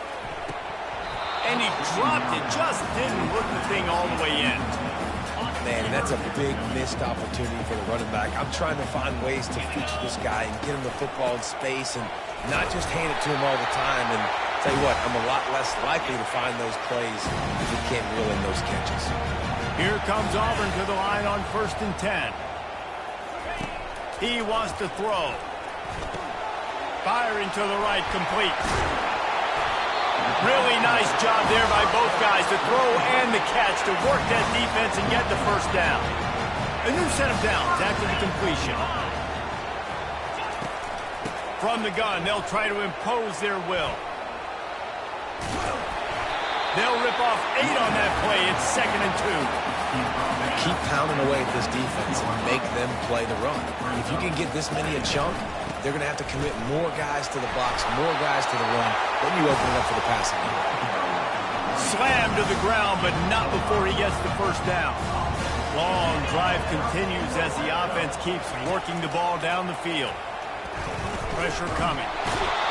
Speaker 3: And he dropped it, just didn't look the thing all the way in.
Speaker 4: Man, that's a big missed opportunity for the running back. I'm trying to find ways to feature this guy and get him the football in space and not just hand it to him all the time. And tell you what, I'm a lot less likely to find those plays if he can't reel in those catches.
Speaker 3: Here comes Auburn to the line on 1st and 10. He wants to throw. Firing to the right, complete. Really nice job there by both guys to throw and the catch to work that defense and get the first down. A new set of downs after the completion. From the gun, they'll try to impose their will. They'll rip off 8 on that play. It's 2nd and 2.
Speaker 4: Keep pounding away at this defense and make them play the run. If you can get this many a chunk, they're going to have to commit more guys to the box, more guys to the run. Then you open it up for the passing game.
Speaker 3: Slammed to the ground, but not before he gets the first down. Long drive continues as the offense keeps working the ball down the field. Pressure coming.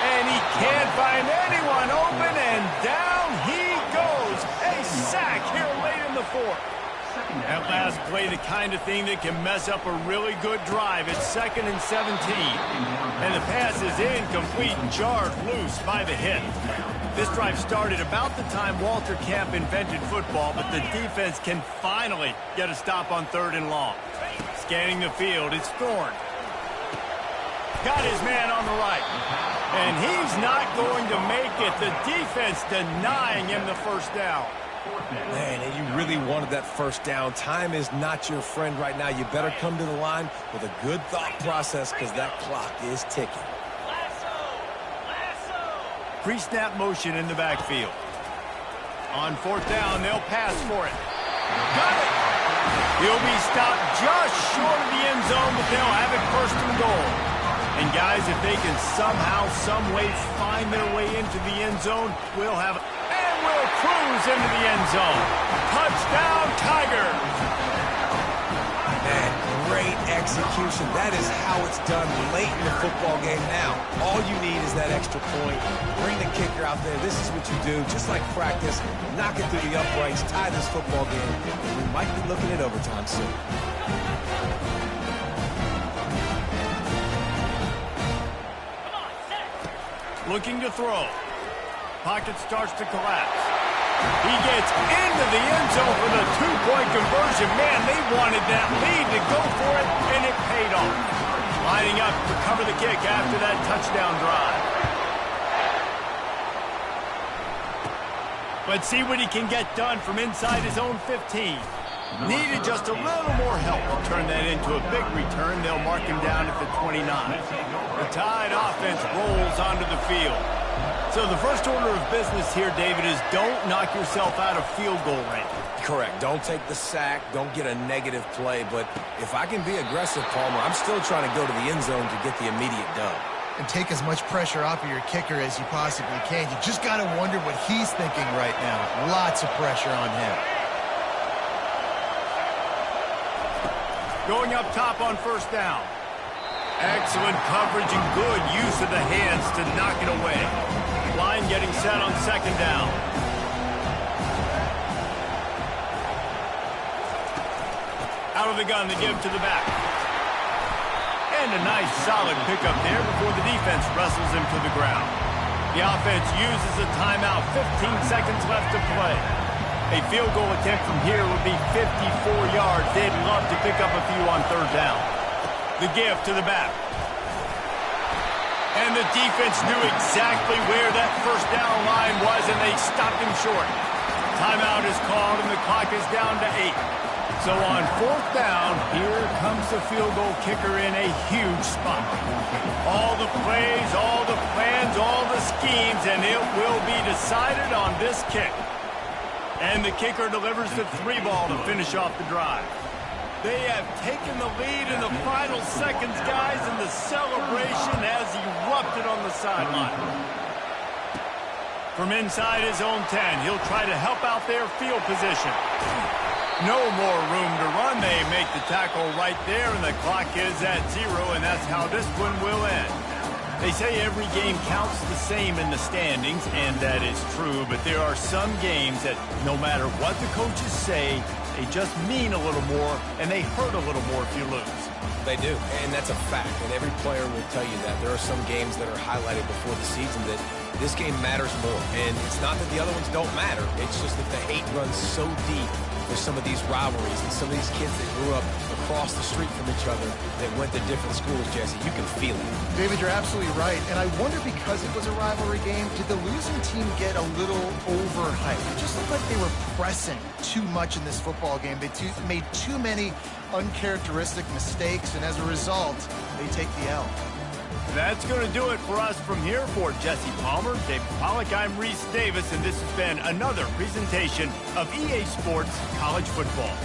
Speaker 3: And he can't find anyone open, and down he goes. A sack here late in the fourth. That last play, the kind of thing that can mess up a really good drive. It's 2nd and 17. And the pass is incomplete and charged loose by the hit. This drive started about the time Walter Camp invented football, but the defense can finally get a stop on 3rd and long. Scanning the field, it's Thorne. Got his man on the right. And he's not going to make it. The defense denying him the first down.
Speaker 4: Man, and you really wanted that first down. Time is not your friend right now. You better come to the line with a good thought process because that clock is ticking.
Speaker 3: Pre-snap motion in the backfield. On fourth down, they'll pass for it. Got it! He'll be stopped just short of the end zone, but they'll have it first and goal. And guys, if they can somehow, some way find their way into the end zone, we'll have... And we'll cruise into the end zone. Touchdown, Tigers!
Speaker 4: Man, great execution. That is how it's done late in the football game now. All you need is that extra point. Bring the kicker out there. This is what you do. Just like practice, knock it through the uprights, tie this football game, and we might be looking at overtime soon.
Speaker 3: Looking to throw. Pocket starts to collapse. He gets into the end zone for the two-point conversion. Man, they wanted that lead to go for it, and it paid off. Lining up to cover the kick after that touchdown drive. But see what he can get done from inside his own 15. Needed just a little more help to turn that into a big return. They'll mark him down at the 29. The Tide offense rolls onto the field. So the first order of business here, David, is don't knock yourself out of field goal range.
Speaker 4: Correct. Don't take the sack. Don't get a negative play. But if I can be aggressive, Palmer, I'm still trying to go to the end zone to get the immediate dub.
Speaker 5: And take as much pressure off of your kicker as you possibly can. You just got to wonder what he's thinking right now. Lots of pressure on him.
Speaker 3: Going up top on first down. Excellent coverage and good use of the hands to knock it away. Line getting set on second down. Out of the gun, the give to the back. And a nice solid pickup there before the defense wrestles him to the ground. The offense uses a timeout. 15 seconds left to play. A field goal attempt from here would be 54 yards. They'd love to pick up a few on third down. The give to the back. And the defense knew exactly where that first down line was, and they stopped him short. Timeout is called, and the clock is down to 8. So on fourth down, here comes the field goal kicker in a huge spot. All the plays, all the plans, all the schemes, and it will be decided on this kick. And the kicker delivers the 3 ball to finish off the drive. They have taken the lead in the final seconds, guys, and the celebration has erupted on the sideline. From inside his own 10, he'll try to help out their field position. No more room to run. They make the tackle right there, and the clock is at 0, and that's how this one will end. They say every game counts the same in the standings, and that is true, but there are some games that no matter what the coaches say, they just mean a little more, and they hurt a little more if you lose.
Speaker 4: They do, and that's a fact, and every player will tell you that. There are some games that are highlighted before the season that this game matters more, and it's not that the other ones don't matter. It's just that the hate runs so deep for some of these rivalries and some of these kids that grew up across the street from each other that went to different schools, Jesse. You can feel it.
Speaker 5: David, you're absolutely right. And I wonder, because it was a rivalry game, did the losing team get a little overhyped? It just looked like they were pressing too much in this football game. They made too many uncharacteristic mistakes, and as a result, they take the L.
Speaker 3: That's going to do it for us from here. For Jesse Palmer, David Pollack, I'm Reese Davis, and this has been another presentation of EA Sports College Football.